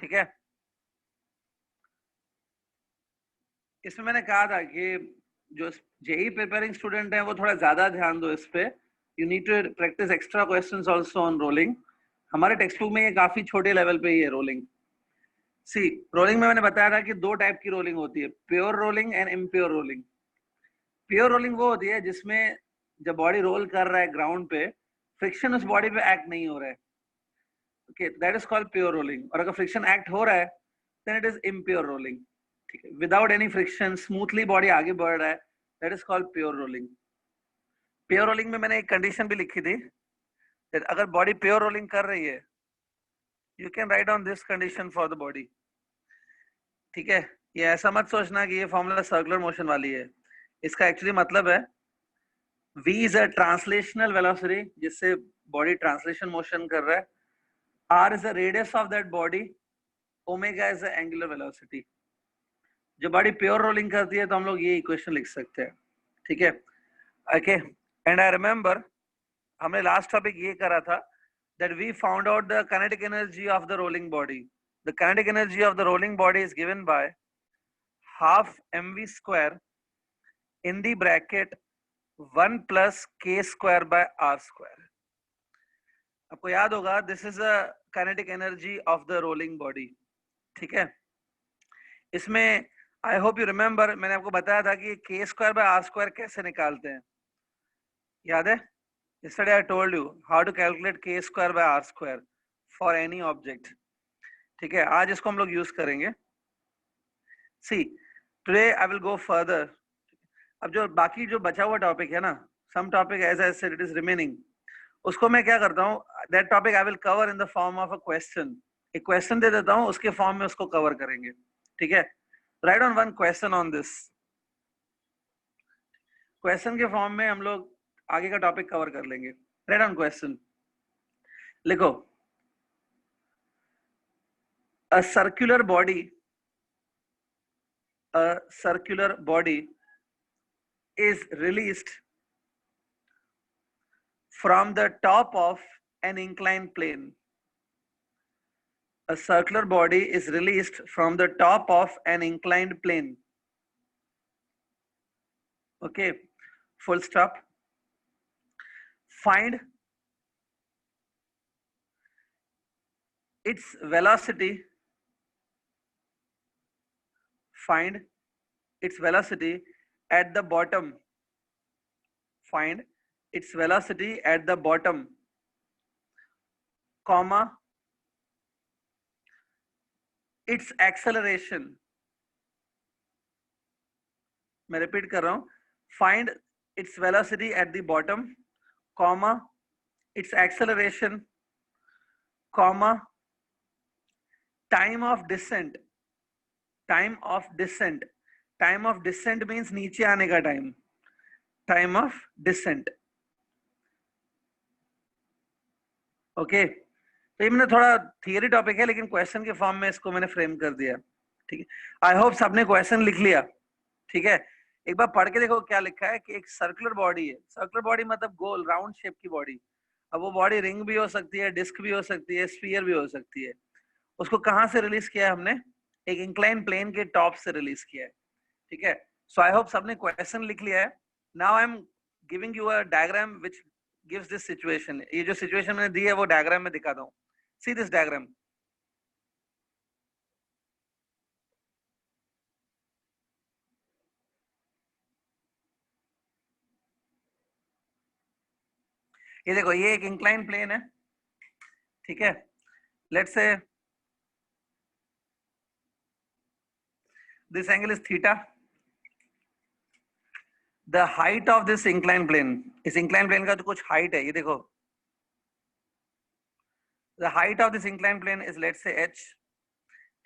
ठीक है, इसमें मैंने कहा था कि जो जेई प्रिपेयरिंग स्टूडेंट है वो थोड़ा ज्यादा ध्यान दो इस पे। You need to practice extra questions also on rolling. हमारे टेक्स्ट बुक में ये काफी छोटे लेवल पे ही है रोलिंग। सी, रोलिंग में मैंने बताया था कि दो टाइप की रोलिंग होती है, pure rolling and impure rolling. Pure rolling वो होती है जिसमें जब बॉडी रोल कर रहा है ग्राउंड पे, फ्रिक्शन उस बॉडी पे एक्ट नहीं हो रहा है। Okay, that is called pure rolling. और अगर फ्रिक्शन एक्ट हो रहा है then it is impure rolling. ठीक है, without any friction smoothly body आगे बढ़ रहा है, that is called pure rolling. Pure rolling में मैंने एक कंडीशन भी लिखी थी, that अगर बॉडी प्योर रोलिंग कर रही है, you can write on this condition for the body. ठीक है, ये ऐसा मत सोचना कि ये फॉर्मूला सर्कुलर मोशन वाली है। इसका एक्चुअली मतलब है v is a translational velocity, जिससे बॉडी ट्रांसलेशन मोशन कर रहा है। r is the radius of that body, omega is the angular velocity. जो बॉडी प्योर रोलिंग करती है तो हम लोग ये इक्वेशन लिख सकते हैं। ठीक है, ओके। एंड आई रिमेम्बर हमने लास्ट टॉपिक ये करा था that we found out the kinetic energy of the rolling body. The kinetic energy of the rolling body is given by half mv square in the bracket 1 plus k square by r square. आपको याद होगा this is a kinetic energy of the rolling body. ठीक है, इसमें I hope you remember मैंने आपको बताया था कि k square by r square कैसे निकालते हैं, याद है? Yesterday I told you how to calculate k square by r square for any object. ठीक है, आज इसको हम लोग यूज करेंगे। See, today I will go further. अब जो बाकी जो बचा हुआ टॉपिक है ना, some topic as I said it is remaining, उसको मैं क्या करता हूँ, that topic I will cover in the form of a question. एक क्वेश्चन दे देता हूँ, उसके फॉर्म में उसको कवर करेंगे। ठीक है, right on one question on this. Question के फॉर्म में हम लोग आगे का टॉपिक कवर कर लेंगे। राइट ऑन क्वेश्चन लिखो, a circular body is released from the top of an inclined plane. A circular body is released from the top of an inclined plane. Okay, full stop. Find its velocity. Find its velocity at the bottom. Find its velocity at the bottom, comma, its acceleration. मैं repeat कर रहा हूं, find its velocity at the bottom, comma, its acceleration, comma, time of descent. Time of descent. Time of descent means नीचे आने का time. Time of descent. Okay. तो ये मैंने थोड़ा थियरी टॉपिक है, लेकिन क्वेश्चन के फॉर्म में इसको मैंने फ्रेम कर दिया। ठीक है, आई होप सबने क्वेश्चन लिख लिया। ठीक है, एक बार पढ़ के देखो क्या लिखा है कि एक सर्कुलर बॉडी है। सर्कुलर बॉडी मतलब गोल राउंड शेप की बॉडी। अब वो बॉडी रिंग भी हो सकती है, डिस्क भी हो सकती है, स्फीयर भी हो सकती है। उसको कहाँ से रिलीज किया है हमने? एक इंक्लाइन प्लेन के टॉप से रिलीज किया है। ठीक है, सो आई होप सबने क्वेश्चन लिख लिया है। Now I am giving you a diagram which gives this situation. ये जो सिचुएशन मैंने दी है वो डायग्राम में दिखाता हूँ। See this diagram. ये देखो, ये एक इंक्लाइन प्लेन है। ठीक है, let's say this angle is theta. The height of this incline plane, इस इंक्लाइन प्लेन का तो कुछ हाइट है, ये देखो। The height of this incline plane is let's say h।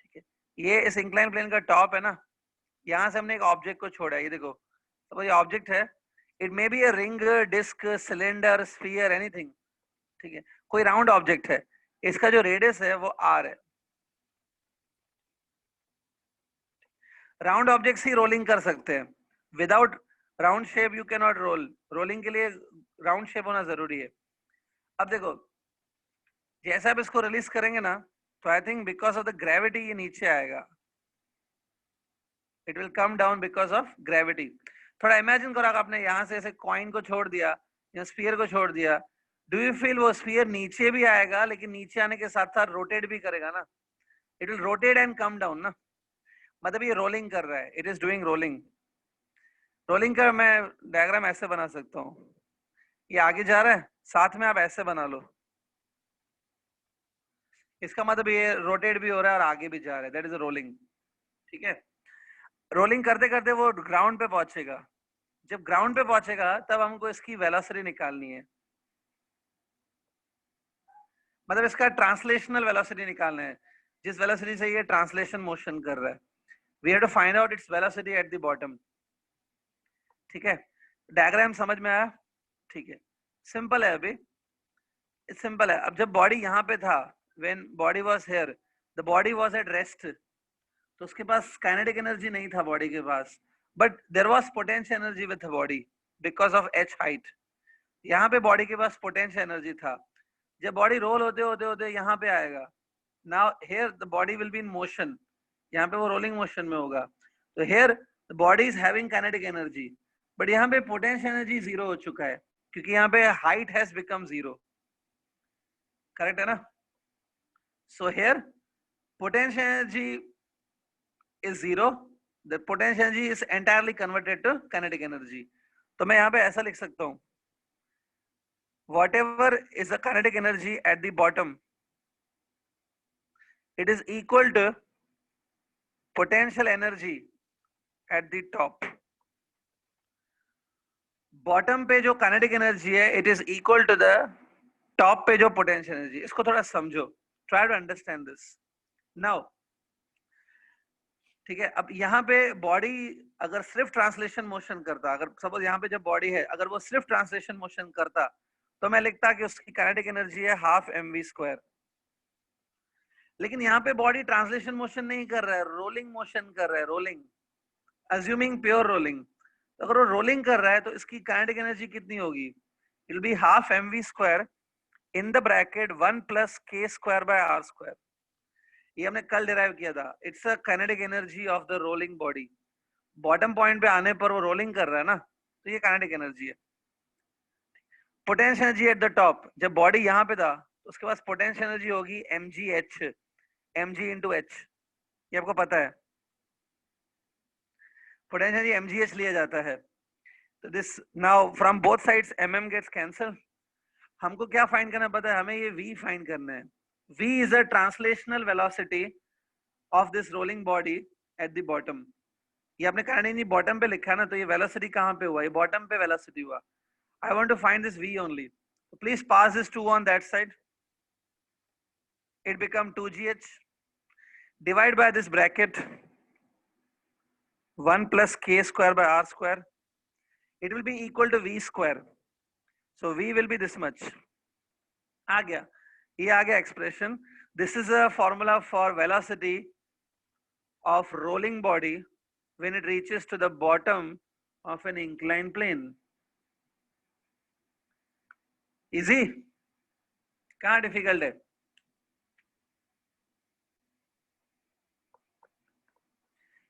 ठीक है, ये इस इंक्लाइन प्लेन का टॉप है ना, यहां से हमने एक ऑब्जेक्ट को छोड़ा है। ये देखो, सपोज ये ऑब्जेक्ट है, it may be a ring, disc, cylinder, sphere, anything. ठीक है, कोई राउंड ऑब्जेक्ट है, इसका जो रेडियस है वो r है। राउंड ऑब्जेक्ट्स ही रोलिंग कर सकते हैं, without round shape you can not role. Rolling के लिए राउंड शेप होना जरूरी है। अब देखो, जैसे आप इसको रिलीज करेंगे ना, तो I think because of the gravity ये नीचे आएगा, it will come down because of gravity. थोड़ा इमेजिन करो, आपने यहाँ से ऐसे कॉइन को छोड़ दिया या स्फीयर को छोड़ दिया, डू यू फील वो स्फीयर नीचे भी आएगा, लेकिन नीचे आने के साथ साथ रोटेट भी करेगा ना, it will rotate and come down ना, मतलब ये रोलिंग कर रहा है, it is doing rolling. Rolling का मैं डायग्राम ऐसे बना सकता हूँ, ये आगे जा रहा है, साथ में आप ऐसे बना लो, इसका मतलब ये रोटेट भी हो रहा है और आगे भी जा रहा है, दैट इज रोलिंग। ठीक है, रोलिंग करते करते वो ग्राउंड पे पहुंचेगा, जब ग्राउंड पे पहुंचेगा तब हमको इसकी वेलोसिटी निकालनी है, मतलब इसका ट्रांसलेशनल वेलोसिटी निकालना है, जिस वेलोसिटी से ये ट्रांसलेशन मोशन कर रहा है, we have to find out its velocity at the bottom. ठीक है, डायग्राम समझ में आया? ठीक है, सिंपल है, अभी सिंपल है। अब जब बॉडी यहाँ पे था, when body was here, the body was at rest, तो उसके पास काइनेटिक एनर्जी नहीं था बॉडी के पास, but there was potential energy with the body because of h height. यहाँ पे बॉडी के पास पोटेंशियल एनर्जी था, जब बॉडी रोल होते होते होते यहाँ पे आएगा, now here the body will be in motion, यहाँ पे वो रोलिंग मोशन में होगा, तो here the body is having kinetic energy, but यहाँ पे पोटेंशियल एनर्जी जीरो हो चुका है, क्योंकि यहाँ पे height has become zero, correct है ना? So here potential energy is zero, the potential energy is entirely converted to kinetic energy। तो मैं यहाँ पे ऐसा लिख सकता हूँ, whatever is the kinetic energy at the bottom, it is equal to potential energy at the top। bottom पे जो kinetic energy है, it is equal to the top पे जो potential energy। इसको थोड़ा समझो, try to understand this now। ठीक है, अब यहाँ पे बॉडी अगर सिर्फ ट्रांसलेशन मोशन करता, अगर सपोज यहाँ पे जब बॉडी है, अगर वो सिर्फ ट्रांसलेशन मोशन करता, तो मैं लिखता कि उसकी काइनेटिक एनर्जी है हाफ mv²। लेकिन यहाँ पे बॉडी ट्रांसलेशन मोशन नहीं कर रहा है, रोलिंग मोशन कर रहा है, रोलिंग, अज्यूमिंग प्योर रोलिंग। तो अगर वो रोलिंग कर रहा है तो इसकी काइनेटिक एनर्जी कितनी होगी? It will be half mv² in the bracket 1 + k²/r²। ये हमने कल डिराइव किया था, it's a kinetic energy of the rolling body. Bottom point पे आने पर वो रोलिंग कर रहा है ना, तो ये काइनेटिक एनर्जी है। Potential energy at the top, जब बॉडी यहाँ पे था तो उसके पास पोटेंशियल एनर्जी होगी mgh, mg into h, ये आपको पता है, पोटेंशियल एनर्जी mgh लिया जाता है। तो this now from both sides mm gets cancel, हमको क्या फाइंड करना पता है? हमें ये v फाइंड करना है। v is a translational velocity of this rolling body at the bottom. ये आपने कहा नहीं बॉटम पे लिखा ना, तो ये वेलोसिटी कहाँ पे हुआ? ये बॉटम पे वेलोसिटी हुआ। I want to find this v only, so please pass this 2 on that side, it become 2gh, divide by this bracket 1 + k²/r², it will be equal to v², so v will be this much। आ गया, ये आ गया expression। This is a formula for velocity of rolling body when it reaches to the bottom of an inclined plane। Easy, कहाँ difficult है?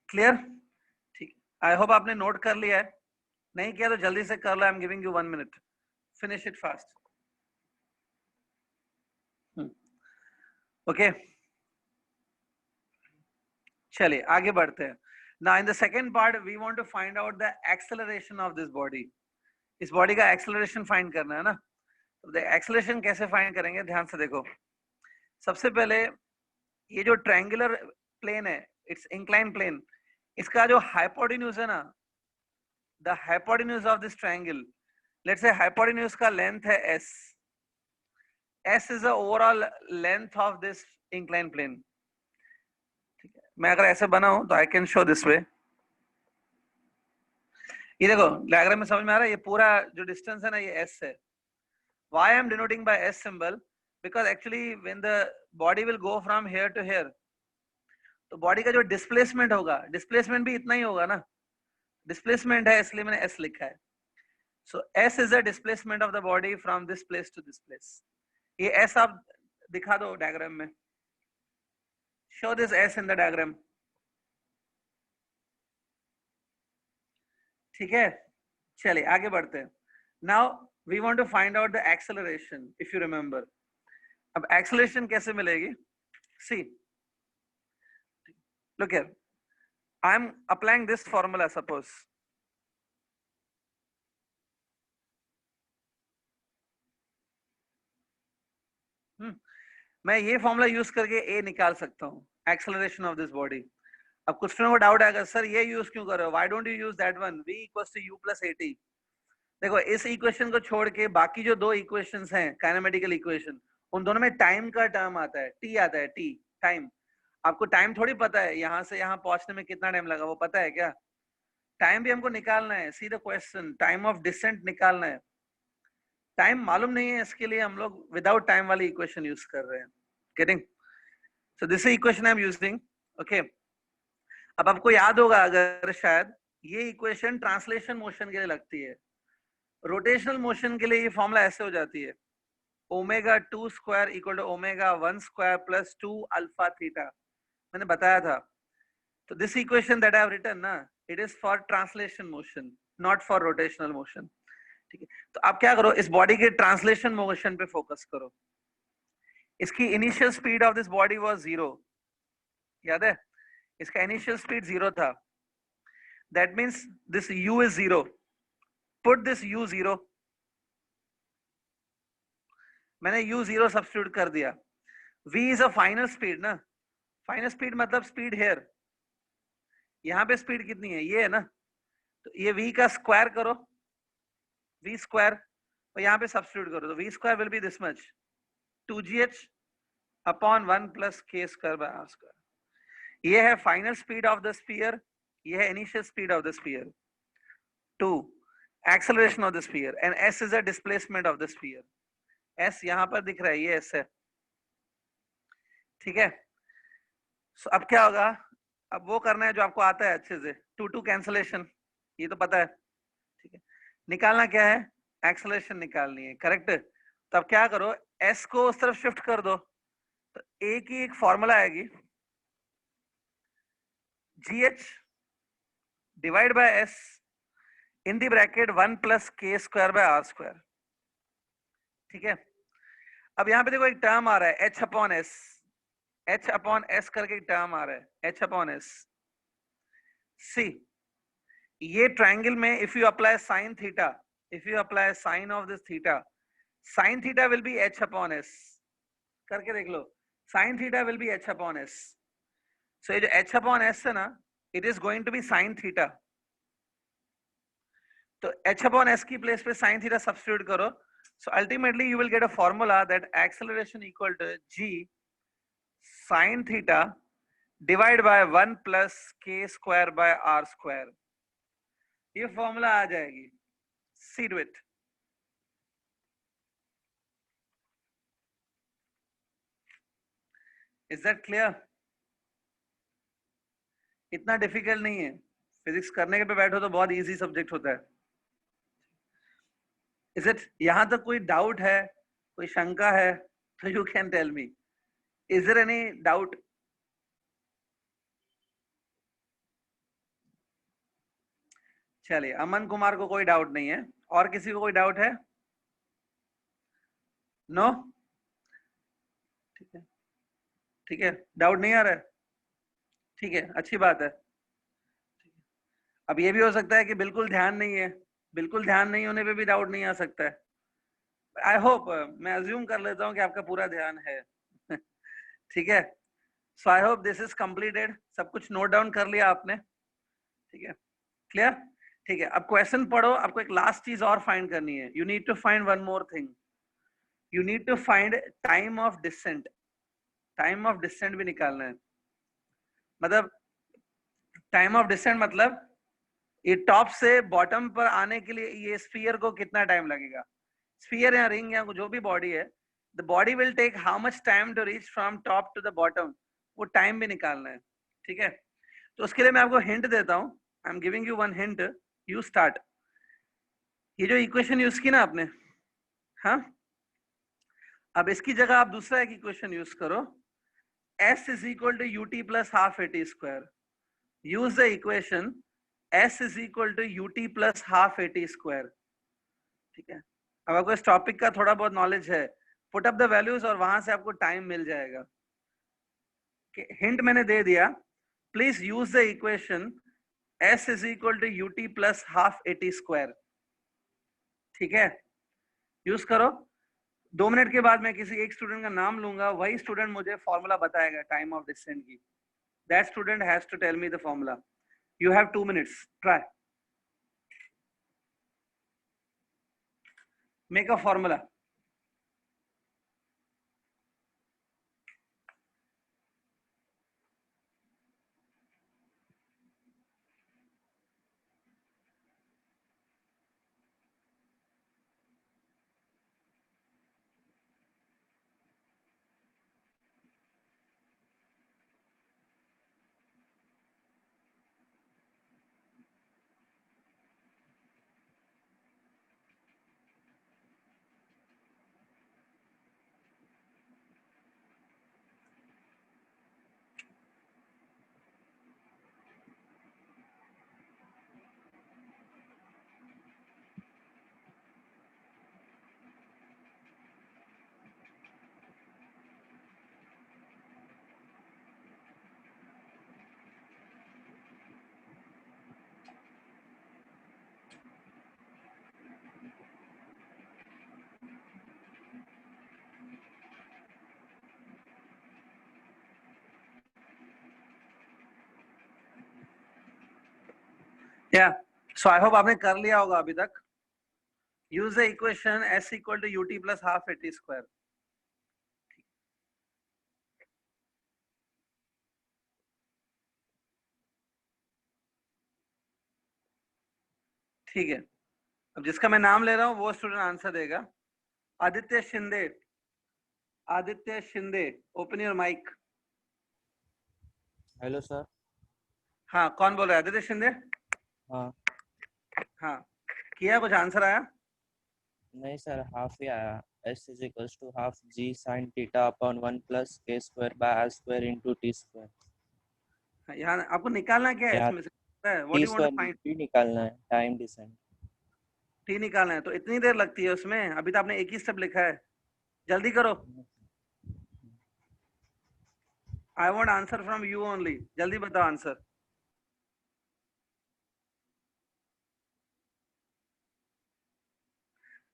Clear? ठीक, आई hope आपने note कर लिया है, नहीं किया तो जल्दी से कर लो, I am giving you 1 minute, finish it fast. Okay, चलिए आगे बढ़ते हैं। Now in the second part we want to find out the acceleration of this body. इस बॉडी का एक्सेलरेशन फाइंड करना है ना, तो द एक्सेलरेशन कैसे फाइंड करेंगे, ध्यान से देखो। सबसे पहले ये जो ट्रायंगुलर प्लेन है, इट्स इंक्लाइन प्लेन, इसका जो हाइपोटेन्यूज है ना, the hypotenuse of this triangle, let's say hypotenuse का लेंथ है s, s is the overall length of this incline plane. ठीक है, मैं अगर ऐसे बनाऊं तो I can show this way. ये देखो डायग्राम में समझ में आ रहा है, ये पूरा जो डिस्टेंस है ना, ये s है। why I am denoting by s symbol, because actually when the body will go from here to here, तो बॉडी का जो डिस्प्लेसमेंट होगा, डिस्प्लेसमेंट भी इतना ही होगा ना, डिस्प्लेसमेंट है इसलिए मैंने s लिखा है। So s is the displacement of the body from this place to this place. ये s आप दिखा दो डायग्राम में, show this s in the diagram. ठीक है, चलिए आगे बढ़ते हैं. Now we want to find out the acceleration, if you remember. अब acceleration कैसे मिलेगी? See, look here. I am applying this formula, suppose. मैं ये फॉर्मूला यूज करके ए निकाल सकता हूँ, एक्सेलरेशन ऑफ दिस बॉडी. अब कुछ फ्रेंड को डाउट आएगा, सर ये यूज क्यों कर रहे हो, why don't you use that one, v equals to u plus at. देखो इस इक्वेशन को छोड़ के बाकी जो दो इक्वेशंस हैं काइनेमेटिकल इक्वेशन, उन दोनों में टाइम का टर्म आता है, t आता है, t टाइम. आपको टाइम थोड़ी पता है यहाँ से यहाँ पहुंचने में कितना टाइम लगा, वो पता है क्या? टाइम भी हमको निकालना है. See the question, time of descent निकालना है. टाइम मालूम नहीं है, इसके लिए हम लोग विदाउट टाइम वाली इक्वेशन यूज कर रहे हैं. Getting? So this equation I am using. Okay, अब आपको याद होगा अगर शायद, ये इक्वेशन ट्रांसलेशन मोशन के लिए लगती है. रोटेशनल मोशन के लिए ये फॉर्मूला ऐसे हो जाती है, omega 2 square equal to omega 1 square plus 2 alpha theta. मैंने बताया था. तो this equation that I have written ना, it is for translation motion, not for rotational motion. ठीक है, तो आप क्या करो, इस बॉडी के ट्रांसलेशन मोशन पे फोकस करो. इसकी initial speed of this body was 0, याद है? इसका इनिशियल स्पीड 0 था. That means this u is 0. Put this u 0. मैंने u 0 सब्स्टिट्यूट कर दिया. v is a final speed ना, फाइनल स्पीड मतलब स्पीड हेयर. यहाँ पे स्पीड कितनी है, ये है ना, तो ये v का स्क्वायर करो, v स्क्वायर, और यहाँ पे सब्स्टिट्यूट करो, तो v square will be this much, 2gh upon 1 plus k square by r square. ये है final speed of the sphere, ये है initial speed of the sphere. 2 acceleration of the sphere, and s is a displacement of the sphere. s यहाँ पर दिख रहा है, ये s है. ठीक है, so अब क्या होगा, अब वो करना है जो आपको आता है अच्छे से, 2 कैंसलेशन, ये तो पता है. ठीक है, निकालना क्या है, एक्सेलरेशन निकालनी है, करेक्ट? तो अब क्या करो, s को उस तरफ शिफ्ट कर दो, तो a की एक फॉर्मूला आएगी, gh divide by s in the bracket 1 plus k square by r square. ठीक है, अब यहाँ पे देखो एक टर्म आ रहा है h upon s, h upon s करके एक टर्म आ रहा है, h अपॉन s. सी, ये ट्रायंगल में if you apply sine theta, if you apply sine of this theta, sine theta will be h upon s. करके देख लो, sine theta will be h upon s. So ये जो h upon s है ना, it is going to be sine theta. तो h upon s की place पे साइन थीटा सब्स्टिट्यूट करो. So ultimately you will get a formula that acceleration equal to g sin theta divided by 1 plus k square by r square. ये formula आ जाएगी. See to it. Is that clear? इतना difficult नहीं है. Physics करने के पे बैठो तो बहुत इजी सब्जेक्ट होता है. Is it? यहां तक कोई डाउट है, कोई शंका है, तो you can tell me. Is there any doubt? चलिए, अमन कुमार को कोई डाउट नहीं है, और किसी को कोई डाउट है? नो? ठीक है, ठीक है, डाउट नहीं आ रहा है. ठीक है, अच्छी बात है. अब ये भी हो सकता है कि बिल्कुल ध्यान नहीं है, बिल्कुल ध्यान नहीं होने पे भी डाउट नहीं आ सकता है. आई होप, मैं अज्यूम कर लेता हूँ कि आपका पूरा ध्यान है. ठीक है, so I hope this is completed. सब कुछ नोट डाउन कर लिया आपने? ठीक है, क्लियर? ठीक है, अब क्वेश्चन पढ़ो. आपको एक लास्ट चीज और फाइंड करनी है. You need to find one more thing. You need to find time of descent. Time of descent भी निकालना है. मतलब टाइम ऑफ डिसेंट मतलब ये टॉप से बॉटम पर आने के लिए ये स्फीयर को कितना टाइम लगेगा. स्फीयर या रिंग या जो भी बॉडी है, the body will take how much time to reach from top to the bottom. वो टाइम भी निकालना है. ठीक है, तो उसके लिए मैं आपको हिंट देता हूं. आई am giving you one hint. You start. ये जो इक्वेशन यूज की ना आपने, हाँ, अब इसकी जगह आप दूसरा एक इक्वेशन यूज करो. s is equal to ut plus half at square. Use the equation s is equal to ut plus half at square. ठीक है, अब आपको इस टॉपिक का थोड़ा बहुत नॉलेज है, पुट अप द वैल्यूज और वहां से आपको टाइम मिल जाएगा. हिंट मैंने दे दिया. Please use the equation s is equal to ut plus half at square. ठीक है, यूज करो. 2 मिनट के बाद मैं किसी एक स्टूडेंट का नाम लूंगा, वही स्टूडेंट मुझे फॉर्मूला बताएगा टाइम ऑफ डिसेंट की. That student has to tell me the formula. You have 2 minutes. Try make a formula. या सो आई होप आपने कर लिया होगा अभी तक. Use the equation s equal to ut plus half at square. ठीक है, अब जिसका मैं नाम ले रहा हूँ वो स्टूडेंट आंसर देगा. Aditya Shinde. Aditya Shinde, open your mic. Hello sir. हाँ, कौन बोल रहा है? आदित्य शिंदे. हाँ. हाँ, किया कुछ आंसर आया? नहीं सर, हाफ ही आया. s is equals to half g sin theta upon 1 plus k square by r square into t square. यहाँ आपको निकालना क्या है यार इसमें से? What t you want to square find? भी निकालना है, टाइम डिसेंट. टी निकालना है तो इतनी देर लगती है उसमें? अभी तो आपने एक ही स्टेप लिखा है, जल्दी करो. I want answer from you only. जल्दी बताओ आंसर.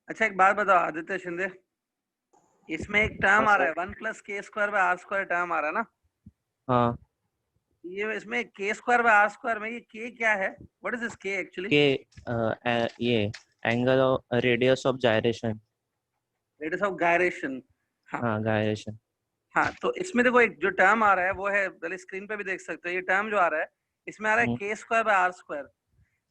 अच्छा एक बात बताओ आदित्य शिंदे, इसमें एक टर्म आ रहा है 1 plus k square by r square term आ रहा है ना? हाँ. ये इसमें के स्क्वायर बाय आर स्क्वायर में ये के क्या है? व्हाट इज दिस के एक्चुअली? के ये angle of radius of gyration. Radius of gyration. हाँ हाँ, गायरेशन. हाँ, तो इसमें देखो एक जो टर्म आ रहा है वो है, पहले स्क्रीन पे भी देख सकते हो. ये टर्म जो आ रहा है इसमें आ रहा है के स्क्वायर बाय आर स्क्वायर.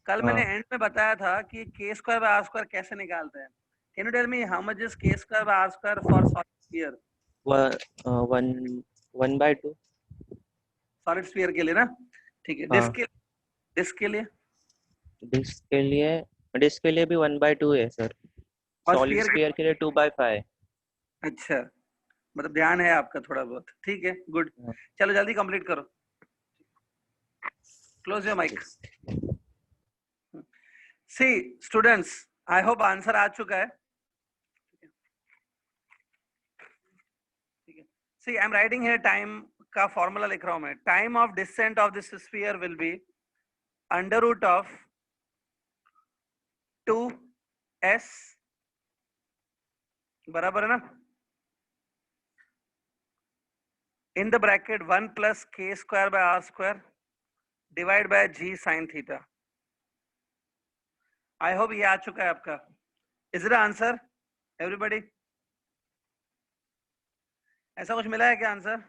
कल मैंने एंड में बताया था कि के स्क्वायर बाय आर स्क्वायर कैसे निकालते हैं. Can you tell me how much is k square by r square for solid sphere? 1/2. Solid sphere के लिए ना? ठीक है. हाँ. डिस्क के लिए? डिस्क के लिए भी 1/2 है सर. और सॉलिड स्फीयर के लिए 2/5. अच्छा, मतलब ध्यान है आपका थोड़ा बहुत. ठीक है, गुड. चलो जल्दी कंप्लीट करो. Close your mic. See students, I hope answer आ चुका है. ठीक है. See I am writing here time का फॉर्मूला लिख रहा हूं मैं. Time of descent of this sphere will be under root of 2s, बराबर है ना, in the bracket 1 plus k square by r square divided by g sin theta. I hope ये आ चुका है आपका. Is it an answer everybody? ऐसा कुछ मिला है क्या आंसर?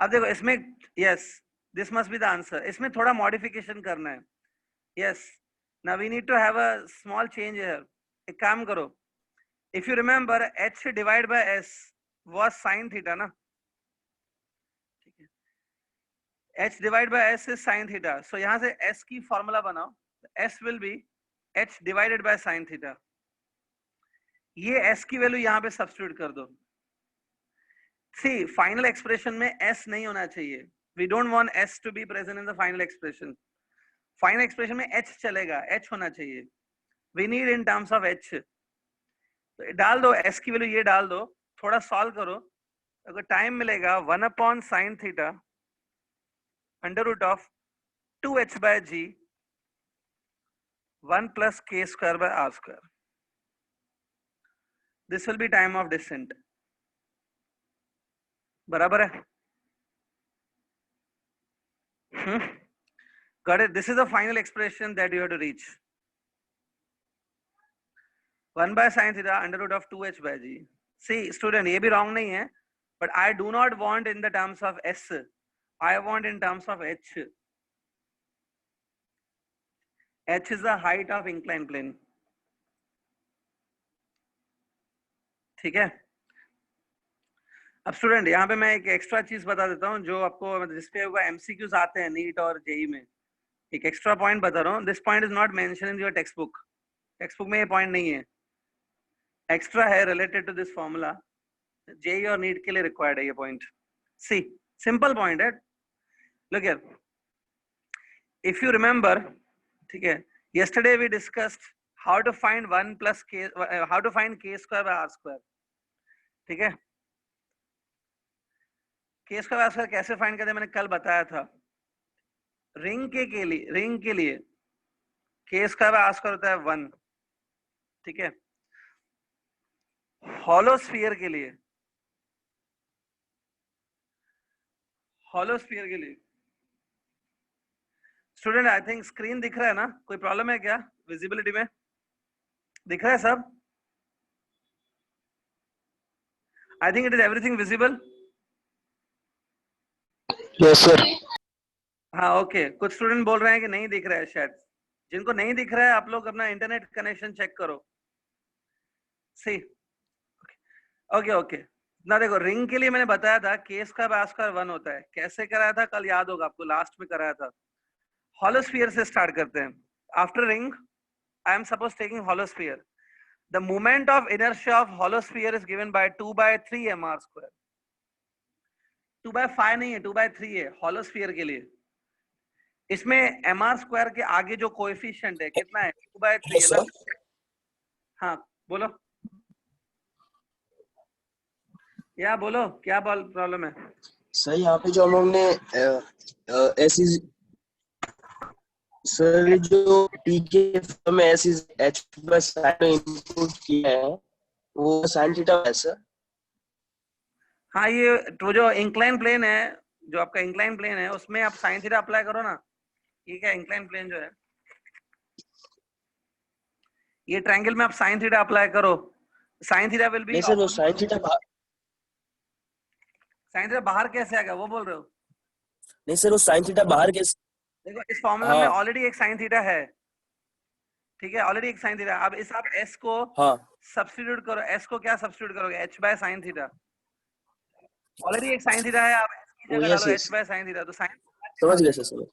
अब देखो इसमें yes, this must be the answer. इसमें थोड़ा मॉडिफिकेशन करना है. Yes, now we need to have a small change here. एक काम करो, if you remember h divided by s was sin theta ना? h divided by s is sin theta. So यहाँ से s की फॉर्मूला बनाओ. s will be h divided by sin theta. ये s की वैल्यू यहाँ पे सब्स्टिट्यूट कर दो. सी फाइनल एक्सप्रेशन में s नहीं होना चाहिए. We don't want s to be present in the final expression. Final expression में h चलेगा, h होना चाहिए. We need in terms of h. तो डाल दो s की वैल्यू, ये डाल दो, थोड़ा सॉल्व करो. अगर टाइम मिलेगा 1/sin theta √ 2h/g 1 + k²/r². This will be time of descent. बराबर है? Got it? This is the final expression that you have to reach. 1/sin theta √ 2h/g. See, student, ये भी wrong नहीं है, but I do not want in the terms of s. I want in terms of h. h is the height of inclined plane. ठीक है? अब student यहाँ पे मैं एक एक्स्ट्रा चीज बता देता हूँ जो आपको जिसपे हुआ एमसीक्यूज आते हैं नीट और जेई में. एक एक्स्ट्रा पॉइंट बता रहा हूँ. This point is not mention in your text book. Text book में ये पॉइंट नहीं है, एक्स्ट्रा है related to this formula. JEE और नीट के लिए रिक्वायर्ड है ये पॉइंट. सी सिंपल पॉइंट है. Look here, if you remember, ठीक है, yesterday we discussed how to find 1 + k, how to find k²/r². ठीक है, k²/r² कैसे फाइंड करते हैं मैंने कल बताया था. रिंग के लिए k²/r² होता है 1. ठीक है, हॉलो स्फीयर के लिए स्टूडेंट आई थिंक स्क्रीन दिख रहा है ना? कोई प्रॉब्लम है क्या विजिबिलिटी में? दिख रहा है सब? I think it is everything visible. Yes sir. हाँ ओके. कुछ स्टूडेंट बोल रहे हैं कि नहीं दिख रहा है. शायद जिनको नहीं दिख रहा है आप लोग अपना इंटरनेट कनेक्शन चेक करो. सी ओके. ना देखो, रिंग के लिए मैंने बताया था k²/r² 1 होता है. कैसे कराया था कल? याद होगा आपको, लास्ट में कराया था. हॉलो स्फीयर से स्टार्ट करते हैं. After ring I am suppose taking hollow sphere. The moment of inertia of hollow sphere is given by 2/3 mr². 2/5 नहीं है, 2/3 है हॉलो स्फीयर के लिए. इसमें mr² के आगे जो कोएफिशिएंट है कितना है? 2/3 है ना? हाँ बोलो. या बोलो, क्या प्रॉब्लम है? सर यहाँ पे जो हम लोग ने ऐसी सर जो टी के फॉर्म में ऐसी h/sin इनपुट किया है वो sin थीटा है सर. हाँ, ये तो जो इंक्लाइन प्लेन है, जो आपका इंक्लाइन प्लेन है उसमें आप sin थीटा अप्लाई करो ना. ये क्या इंक्लाइन प्लेन जो है, ये ट्रायंगल में आप sin थीटा अप्लाई करो. sin theta will B. नहीं सर, वो sin थीटा बाहर कैसे आएगा वो बोल रहे हो? नहीं सर, वो sin थीटा बाहर कैसे? देखो इस फॉर्मूला में ऑलरेडी एक sin थीटा है. ठीक है, ऑलरेडी एक sin थीटा. अब इस आप s को सब्स्टिट्यूट करो. s को क्या सब्स्टिट्यूट करोगे? h/sin theta. ऑलरेडी एक sin थीटा है, आप s की जगह डालो h/sin थीटा. तो sin समझ गए सर.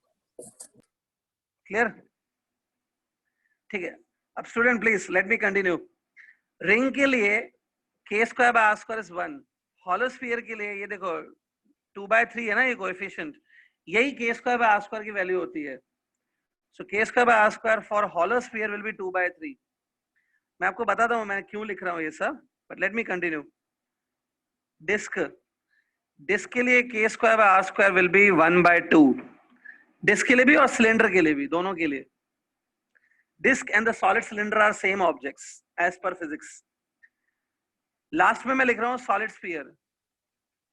क्लियर? ठीक है. अब student please let me continue. Ring के लिए k²/r² इज 1. हॉलो स्फीयर के लिए ये देखो 2/3 है ना ये कोएफिशिएंट. यही k²/r² की वैल्यू होती है. सो k²/r² for hollow sphere will B 2/3. मैं आपको बताता हूँ मैं क्यों लिख रहा हूँ ये सब, but let me continue. Disc के लिए k²/r² विल बी 1/2. डिस्क के लिए भी और सिलेंडर के लिए भी, दोनों के लिए. Disc and the solid cylinder are same objects as per physics. Last में मैं लिख रहा हूँ solid sphere.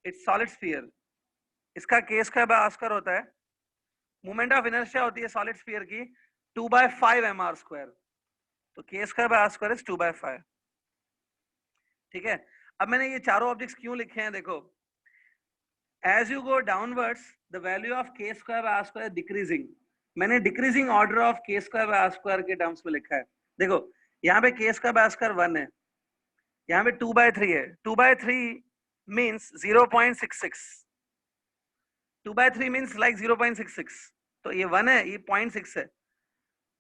It's solid sphere. इसका k²/r² होता है. मोमेंट ऑफ इनर्शिया होती है सॉलिड स्फीयर की 2/5 mr². तो k²/r² इज 2/5. ठीक है. अब मैंने ये चारों ऑब्जेक्ट्स क्यों लिखे हैं देखो. As you go downwards the value of k²/r² is decreasing. मैंने डिक्रीजिंग ऑर्डर ऑफ k²/r² के टर्म्स में लिखा है. देखो यहाँ पे k²/r² 1 है, यहाँ पे 2/3 है. 2/3 मीन्स 0.66. 2/3 means like 0.66. तो ये 1 है, ये 0.6 है.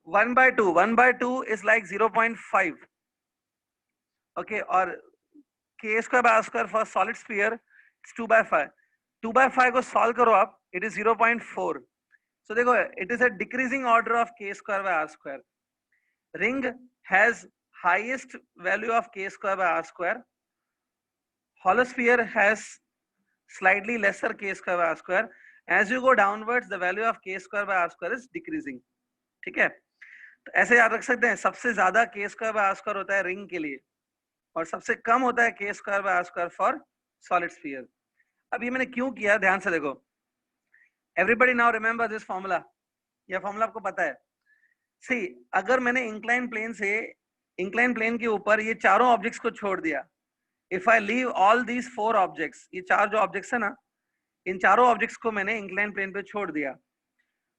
1/2 इज लाइक 0.5. ओके. और k²/r² फॉर सॉलिड स्फीयर 2/5 2/5 को सॉल्व करो आप, इट इज 0.4. सो देखो it is a decreasing order of k square by r square. Ring has highest value of k square by r square. hollow sphere has slightly lesser k square by r square. As you go downwards, the value of k square by r square is decreasing. ठीक है, तो ऐसे याद रख सकते हैं, सबसे ज्यादा k square by r square होता है रिंग के लिए और सबसे कम होता है k square by r square for solid sphere. अब ये मैंने क्यों किया, ध्यान से देखो. Everybody now remember this formula. यह फॉर्मूला आपको पता है. सी, अगर मैंने इंक्लाइन प्लेन से इंक्लाइन प्लेन के ऊपर ये चारों ऑब्जेक्ट्स को छोड़ दिया, if I leave all these 4 objects, ये 4 जो ऑब्जेक्ट्स है ना, इन चारों ऑब्जेक्ट्स को मैंने इंक्लाइन प्लेन पे छोड़ दिया,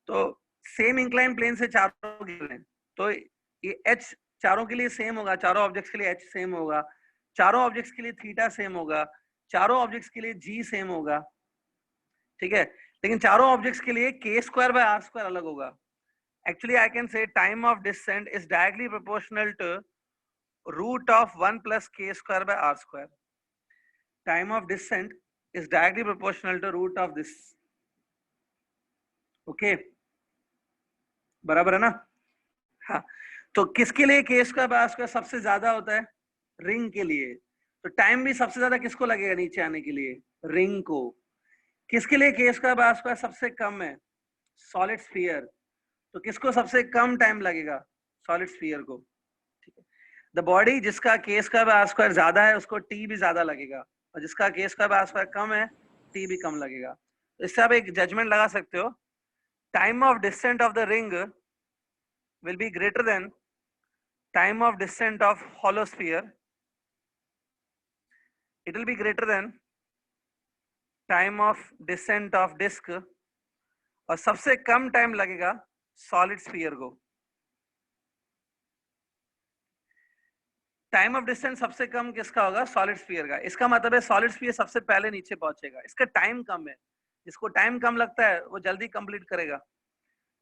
तो सेम इंक्लाइन प्लेन से चारों गिवन है, तो ये h चारों के लिए सेम होगा, चारों ऑब्जेक्ट्स के लिए h सेम होगा, चारों ऑब्जेक्ट्स के लिए थीटा सेम होगा, चारों ऑब्जेक्ट्स के लिए g सेम होगा. ठीक है, लेकिन चारों ऑब्जेक्ट्स के लिए k square by r square अलग होगा. Actually I can say time of descent is directly proportional to root of 1 plus k square by r square. Time of descent is directly proportional to root of this. Okay, बराबर है ना. हाँ, तो किसके लिए k square by r square सबसे ज्यादा होता है, रिंग के लिए. तो टाइम भी सबसे ज्यादा किसको लगेगा नीचे आने के लिए, रिंग को. किसके लिए k square by r square सबसे कम है, सॉलिड स्फीयर. तो किसको सबसे कम टाइम लगेगा, सॉलिड स्फीयर को. द बॉडी जिसका k square by r square ज्यादा है उसको t भी ज्यादा लगेगा, और जिसका k square by r square कम है t भी कम लगेगा. तो इससे आप एक जजमेंट लगा सकते हो, time of descent of the ring will be greater than time of descent of hollow sphere. It will be greater than time of descent of disc, और सबसे कम टाइम लगेगा सॉलिड स्फीयर को. टाइम ऑफ डिस्टेंस सबसे कम किसका होगा, solid sphere का. इसका मतलब है सॉलिड स्फीयर सबसे पहले नीचे पहुंचेगा, इसका टाइम कम है. जिसको टाइम कम लगता है वो जल्दी कंप्लीट करेगा.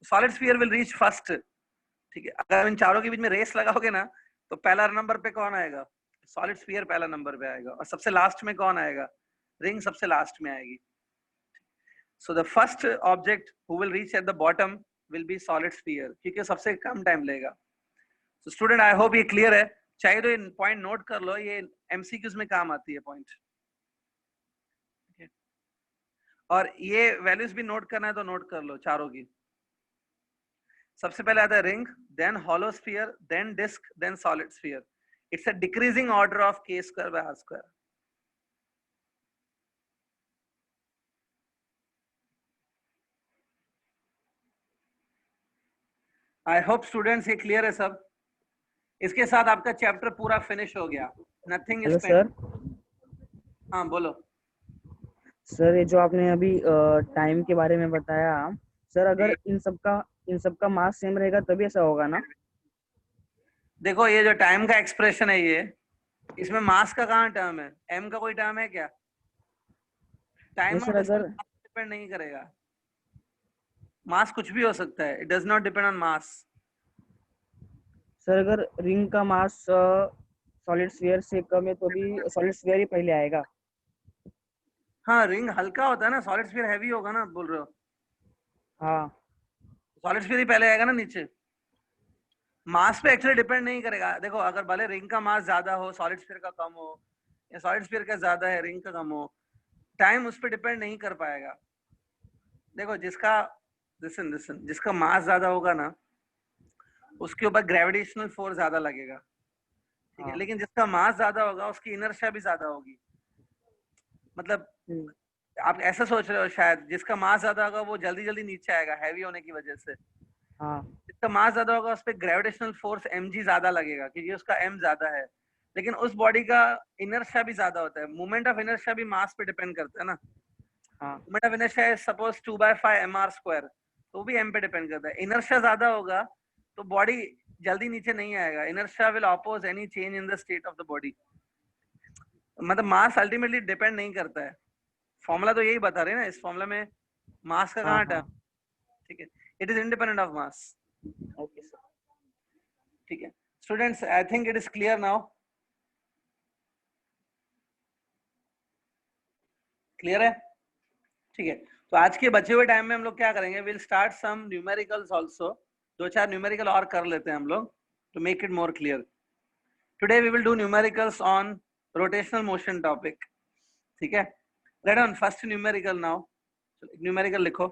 Solid sphere will reach first. ठीक है, अगर इन चारों के बीच में रेस लगाओगे ना, तो पहला नंबर पे कौन आएगा, सॉलिड स्फीयर पहला नंबर पे आएगा, और सबसे लास्ट में कौन आएगा, रिंग सबसे लास्ट में आएगी. So the first object who will reach at the bottom will be solid sphere, क्योंकि सबसे कम टाइम लेगा. सो स्टूडेंट, आई होप ये क्लियर है. चाहिए तो ये पॉइंट नोट कर लो, ये एमसीक्यूज में काम आती है पॉइंट. और ये वैल्यूज भी नोट करना है तो नोट कर लो चारों की. सबसे पहले आता है ring, then hollow sphere, then disc, then solid sphere. It's a decreasing order of k square by r square. I hope students ये क्लियर है सब. इसके साथ आपका चैप्टर पूरा फिनिश हो गया. Nothing is sir. हाँ बोलो सर, ये जो आपने अभी टाइम के बारे में बताया सर, अगर इन सबका मास सेम रहेगा तभी ऐसा होगा ना. देखो ये जो टाइम का एक्सप्रेशन है, ये इसमें मास का कहाँ टर्म है, m का कोई टर्म है क्या. टाइम सर, अगर डिपेंड नहीं करेगा, मास कुछ भी हो सकता है, it does not depend on mass. Sir, अगर रिंग का मास सॉलिड स्फीयर से कम है तो भी सॉलिड स्फीयर ही पहले आएगा. हाँ, रिंग हल्का होता है ना, सॉलिड स्फीयर हैवी होगा ना, बोल रहे हो. हाँ, सॉलिड स्फीयर ही पहले आएगा ना नीचे. मास पे एक्चुअली डिपेंड नहीं करेगा. देखो अगर भले रिंग का मास ज्यादा हो, सॉलिड स्फीयर का कम हो, या सॉलिड स्फीयर का ज्यादा है, रिंग का कम हो, टाइम उस पर डिपेंड नहीं कर पाएगा. देखो जिसका जिसका मास ज्यादा होगा ना, उसके ऊपर ग्रेविटेशनल फोर्स ज्यादा लगेगा. ठीक है, लेकिन जिसका मास ज्यादा होगा उसकी इनर्शिया भी ज्यादा होगी. मतलब आप ऐसा सोच रहे हो शायद, जिसका मास ज्यादा होगा वो जल्दी जल्दी नीचे आएगा हैवी होने की वजह से. हाँ. जिसका मास ज्यादा होगा उस पर ग्रेविटेशनल फोर्स mg ज्यादा लगेगा, क्योंकि उसका m ज्यादा है. लेकिन उस बॉडी का इनर्शिया भी ज्यादा होता है. मोमेंट ऑफ इनर्शिया भी मास पे डिपेंड करता है ना. Moment of inertia suppose 2/5 mr square, तो भी m पे डिपेंड करता है. इनर्शिया ज्यादा होगा तो बॉडी जल्दी नीचे नहीं आएगा. Inertia will oppose any change in the state of the body. मतलब मास अल्टीमेटली डिपेंड नहीं करता है. फॉर्मूला तो यही बता रहे हैं ना, इस फॉर्मूला में मास का कहाँ टर्म. ठीक है, it is independent of mass. Okay sir. ठीक है students, I think it is clear now. Clear है? ठीक है, तो आज के बचे हुए टाइम में हम लोग क्या करेंगे, will start some numericals also, 2-4 numerical और कर लेते हैं हम लोग to make it more clear. Today we will do numericals on rotational motion topic. ठीक है, right on. First numerical now, numerical लिखो,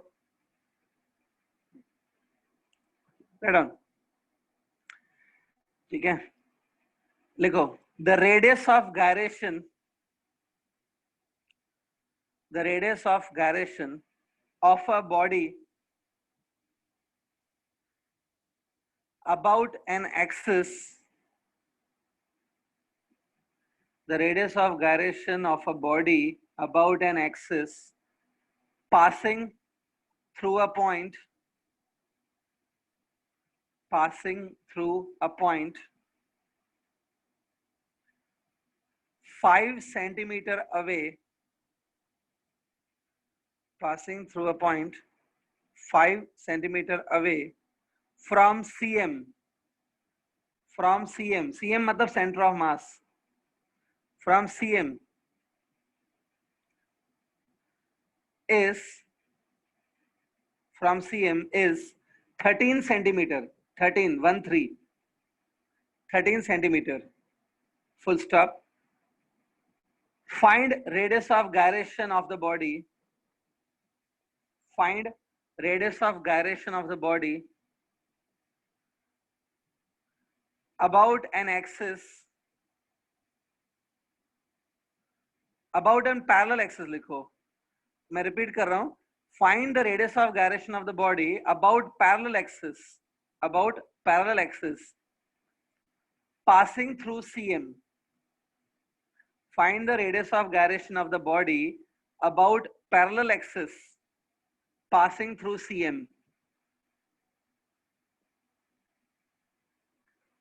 राइट ऑन. ठीक है, लिखो the radius of gyration, the radius of gyration of a body about an axis, the radius of gyration of a body about an axis passing through a point, passing through a point 5 centimeter away, passing through a point 5 centimeter away from CM, from CM, CM मतलब center of mass, from CM is, from CM is 13 centimeter, 13, 13 centimeter, full stop. Find radius of gyration of the body, find radius of gyration of the body about an axis, about an parallel axis लिखो, मैं repeat कर रहा हूं. Find the radius of gyration of the body about parallel axis, about parallel axis passing through CM. Find the radius of gyration of the body about parallel axis passing through CM.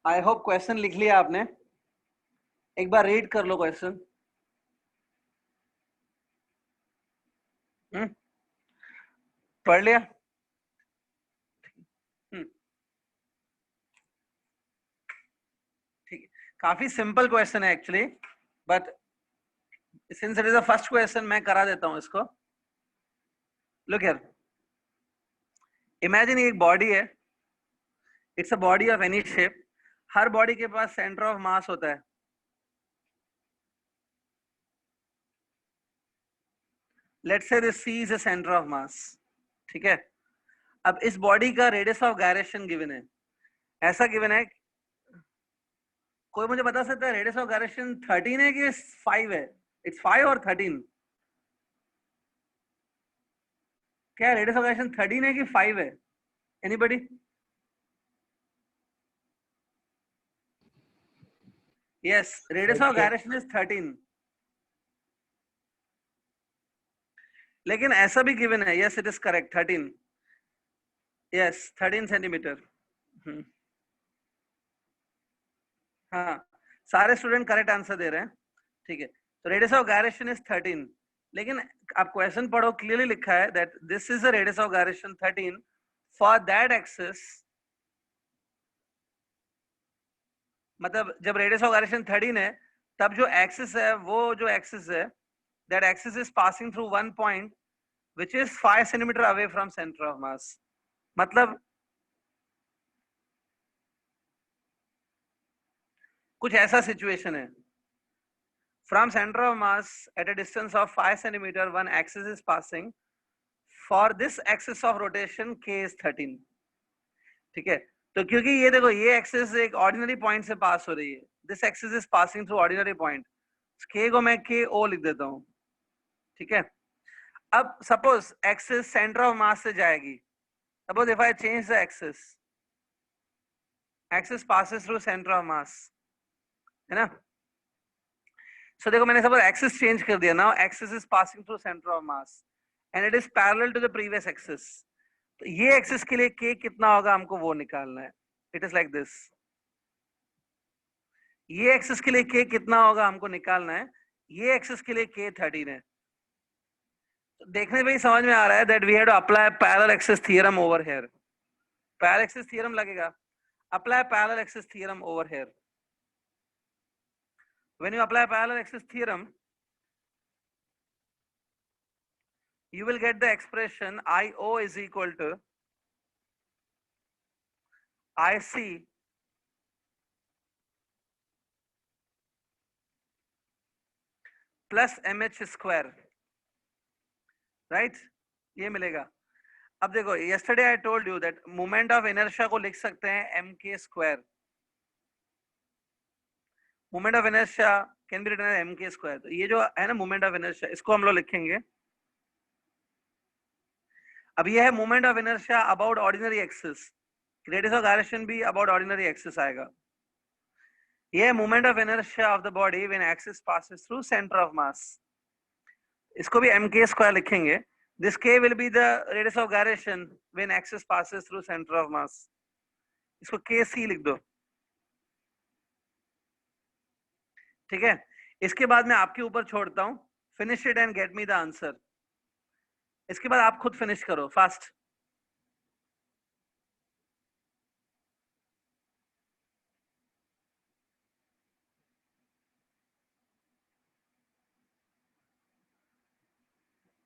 I hope question लिख लिया आपने. एक बार read कर लो question. पढ़ लिया? ठीक है, काफी सिंपल क्वेश्चन है actually, but since it is the first question मैं करा देता हूं इसको. लुक हियर, इमेजिन एक बॉडी है, it's a body of any shape. हर बॉडी के पास सेंटर ऑफ मास होता है. Let's say this C is a centre of mass. ठीक है, अब इस बॉडी का रेडियस ऑफ गायरेशन गिवन है, ऐसा गिवन है. कोई मुझे बता सकता है रेडियस ऑफ गायरेशन 13 है कि 5 है? इट्स 5 और 13. क्या रेडियस ऑफ गायरेशन 13 है कि 5 है? Anybody? Yes, radius of gyration is 13. लेकिन ऐसा भी गिवन है, yes it is correct, 13. Yes, 13 centimetre. हाँ, सारे स्टूडेंट करेक्ट आंसर दे रहे हैं. ठीक है, तो रेडियस ऑफ गायरेशन इज 13. लेकिन आप क्वेश्चन पढ़ो, क्लियरली लिखा है that this is the radius of gyration 13 for that axis. मतलब जब रेडियस ऑफ गायरेशन 13 है, तब जो एक्सिस है, वो जो एक्सिस है, that axis is passing through one point which is 5 centimetre away from centre of मास. मतलब कुछ ऐसा सिचुएशन है, from center of mass at a distance of 5 centimeter one axis is passing. For this axis of rotation k is 13. ठीक है, तो क्योंकि ये देखो, ये एक्सिस एक ऑर्डिनरी पॉइंट से पास हो रही है, this axis is passing through ordinary point, k को मैं k o लिख देता हूं. ठीक है, अब सपोज एक्सिस सेंटर ऑफ मास से जाएगी. Suppose if I change the axis, axis passes through centre of मास, है ना. So देखो, मैंने सपोज एक्सिस चेंज कर दिया. Now axis is passing through centre of mass and it is parallel to the previous axis. तो ये axis के लिए k कितना होगा हमको वो निकालना है. It is like this. ये एक्सिस के लिए k कितना होगा हमको निकालना है. ये एक्सिस के लिए k 13 है. तो देखने में ही समझ में आ रहा है that we have to apply parallel axis theorem over here. Parallel axis theorem लगेगा. Apply parallel axis theorem over here. When you apply parallel axis theorem, you will get the expression IO is equal to IC plus MH square, right? ये मिलेगा। अब देखो, yesterday I told you that moment of inertia को लिख सकते हैं mk square. moment of inertia can be written as mk square. तो ये जो है ना moment of inertia, इसको हम लोग लिखेंगे। अब ये है moment of inertia about ordinary axis, radius of gyration भी about ordinary axis आएगा। ये moment of inertia of the body when axis passes through center of mass, इसको भी mk स्क्वायर लिखेंगे। This k will be the radius of gyration when axis passes through center of mass, इसको kc लिख दो, ठीक है? इसके बाद मैं आपके ऊपर छोड़ता हूं, finish it and get me the answer। इसके बाद आप खुद फिनिश करो फास्ट।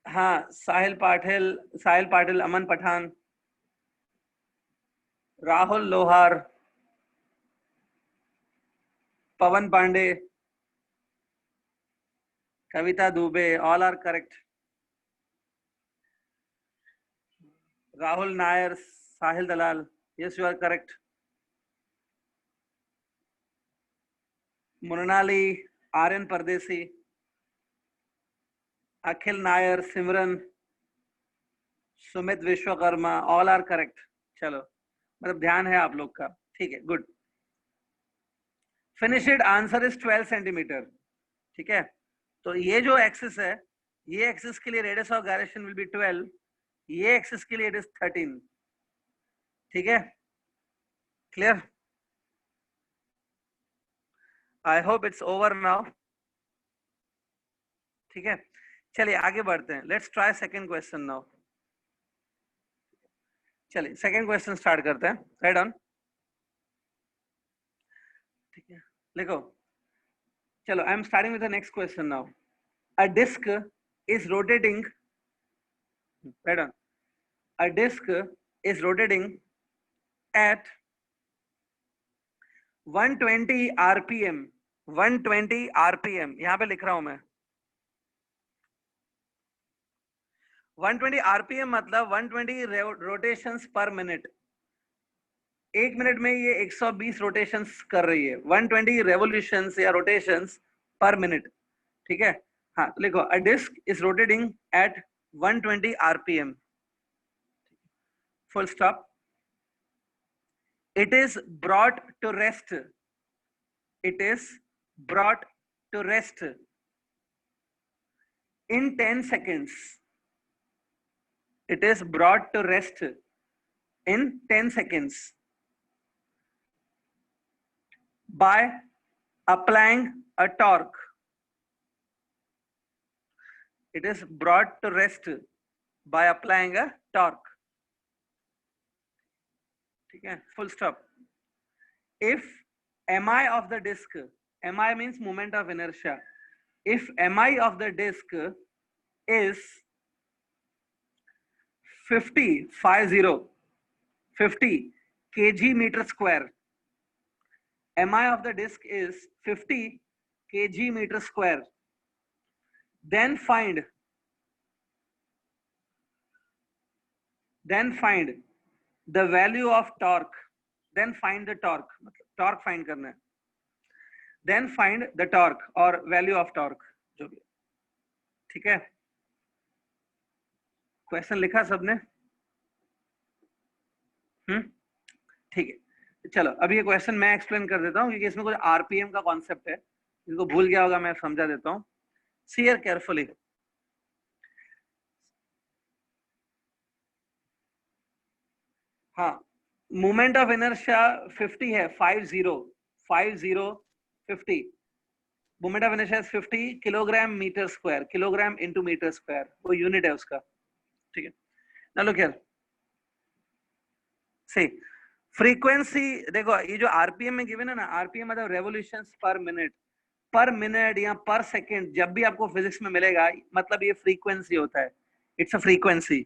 हाँ, साहिल पाटिल, अमन पठान, राहुल लोहार, पवन पांडे, कविता Dubey, all are correct। Rahul Nair, Sahil Dalal, yes you are correct। मुरनाली, Aryan परदेसी, अखिल नायर, सिमरन, Sumit Vishwakarma, all are correct। चलो, मतलब ध्यान है आप लोग का, ठीक है, good. Finish it, answer is 12 centimetre, ठीक है? तो ये जो एक्सिस है, ये एक्सिस के लिए radius of gyration will be 12, ये एक्सिस के लिए इट इज 13, ठीक है? Clear? I hope it's over now, ठीक है? चलिए आगे बढ़ते हैं, let's try second question now. चलिए सेकंड क्वेश्चन स्टार्ट करते हैं, राइट ऑन, ठीक है? लिखो, चलो I am starting with the next question now. A disc is rotating, right on, a disc is rotating at 120 rpm, 120 rpm, यहां पे लिख रहा हूं मैं 120 rpm मतलब 120 रोटेशंस पर मिनट। एक मिनट में ये 120 रोटेशंस कर रही है, 120 रेवोल्यूशंस या रोटेशंस पर मिनट, ठीक है? हाँ, लिखो, a disc is rotating at 120 rpm, full stop. It is brought to rest. It is brought to rest in 10 seconds. It is brought to rest in 10 seconds by applying a torque. It is brought to rest by applying a torque. ठीक है, full stop. If mi of the disk, mi means moment of inertia, if mi of the disk is 50 kg meter square, mi of the disk is 50 kg meter square, then find the value of torque, then find the torque, torque find करना है, then find the torque or value of torque, जो भी, ठीक है? Question लिखा सबने? ठीक है, चलो अब ये क्वेश्चन मैं एक्सप्लेन कर देता हूँ, क्योंकि इसमें कुछ आरपीएम का कॉन्सेप्ट है, जिसको भूल गया होगा मैं समझा देता हूँ। See here carefully. हाँ, मोमेंट ऑफ इनर्शिया 50 है, 50 moment of inertia 50 kilogram metre square, kilogram into metre square, वो यूनिट है उसका, ठीक है? Now look here, see frequency, देखो ये जो आरपीएम में गिवन है ना, आरपीएम मतलब रेवोल्यूशंस पर मिनट या पर सेकंड, जब भी आपको फिजिक्स में मिलेगा मतलब ये फ्रीक्वेंसी होता है। It's a frequency.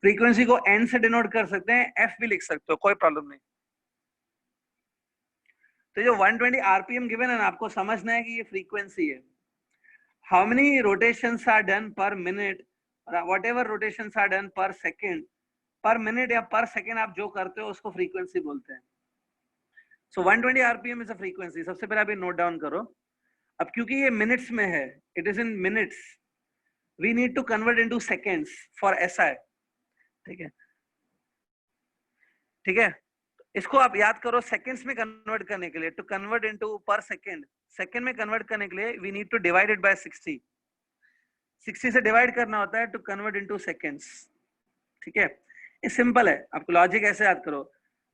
फ्रीक्वेंसी को n से डिनोट कर सकते हैं, f भी लिख सकते हो, कोई प्रॉब्लम नहीं। तो जो 120 आरपीएम गिवन है ना, आपको समझना है कि ये फ्रीक्वेंसी है। How many rotations are done per minute, whatever rotations are done per second, per minute या पर सेकेंड आप जो करते हो उसको फ्रीक्वेंसी बोलते हैं। सो 120 आरपीएम इज अ फ्रीक्वेंसी। सबसे पहले आप ये नोट डाउन करो। अब क्योंकि ये मिनट्स में है, it is in minutes, we need to convert into seconds for SI. ठीक है, ठीक है, इसको आप याद करो। सेकेंड्स में कन्वर्ट करने के लिए, to convert into per second, second में कन्वर्ट करने के लिए we need to divide it by 60। 60 से डिवाइड करना होता है टू कन्वर्ट इनटू सेकेंड्स। ठीक है, ये सिंपल है, आपको लॉजिक ऐसे याद करो।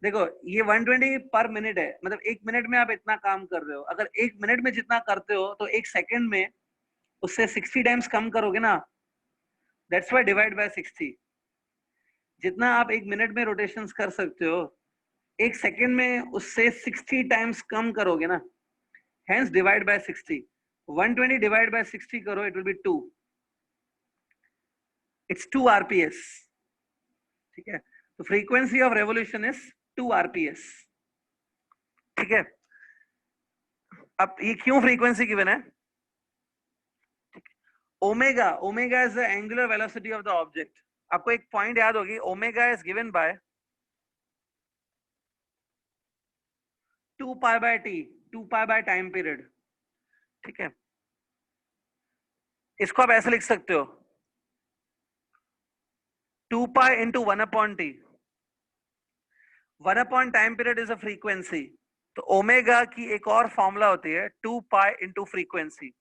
देखो ये 120 पर मिनट है, मतलब एक मिनट में आप इतना काम कर रहे हो। अगर एक मिनट में जितना करते हो तो एक सेकंड में उससे 60 टाइम्स कम करोगे ना, दैट्स व्हाई डिवाइड बाय 60। जितना आप एक मिनट में रोटेशंस कर सकते हो, एक सेकंड में उससे 60 टाइम्स कम करोगे ना, hence divide by 60। 120 divide by 60 करो, it will B 2। It's 2 RPS. ठीक है, तो frequency of revolution is 2 RPS. ठीक है, अब ये क्यों फ्रीक्वेंसी गिवन है? Omega, omega is the angular velocity of the object. आपको एक पॉइंट याद होगी, omega is given by 2 pi by T, 2 pi by time period. ठीक है, इसको आप ऐसे लिख सकते हो, 2 pi into 1 upon T. 1 upon time period is a frequency. तो ओमेगा की एक और फॉर्मूला होती है 2 पाई इंटू फ्रीक्वेंसी।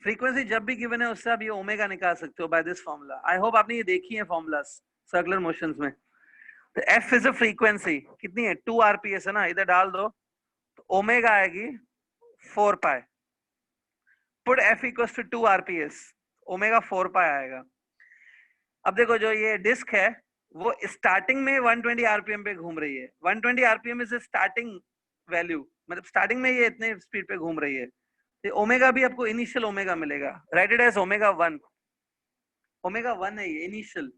फ्रीक्वेंसी जब भी गिवन है उससे आप ये ओमेगा निकाल सकते हो by this formula. I hope आपने ये देखी है फॉर्मूलास सर्कुलर मोशंस में। तो एफ इज अ फ्रीक्वेंसी, कितनी है? 2 आरपीएस है ना, इधर डाल दो तो ओमेगा आएगी 4 pi. Put f equals to 2 RPS, omega 4 pi आएगा। अब देखो जो ये डिस्क है वो स्टार्टिंग में 120 आरपीएम पे घूम रही है। 120 आरपीएम इज स्टार्टिंग वैल्यू, मतलब स्टार्टिंग में ये इतने स्पीड पे घूम रही है। तो ओमेगा भी आपको इनिशियल ओमेगा मिलेगा, write it as omega 1। Omega 1 है ये इनिशियल।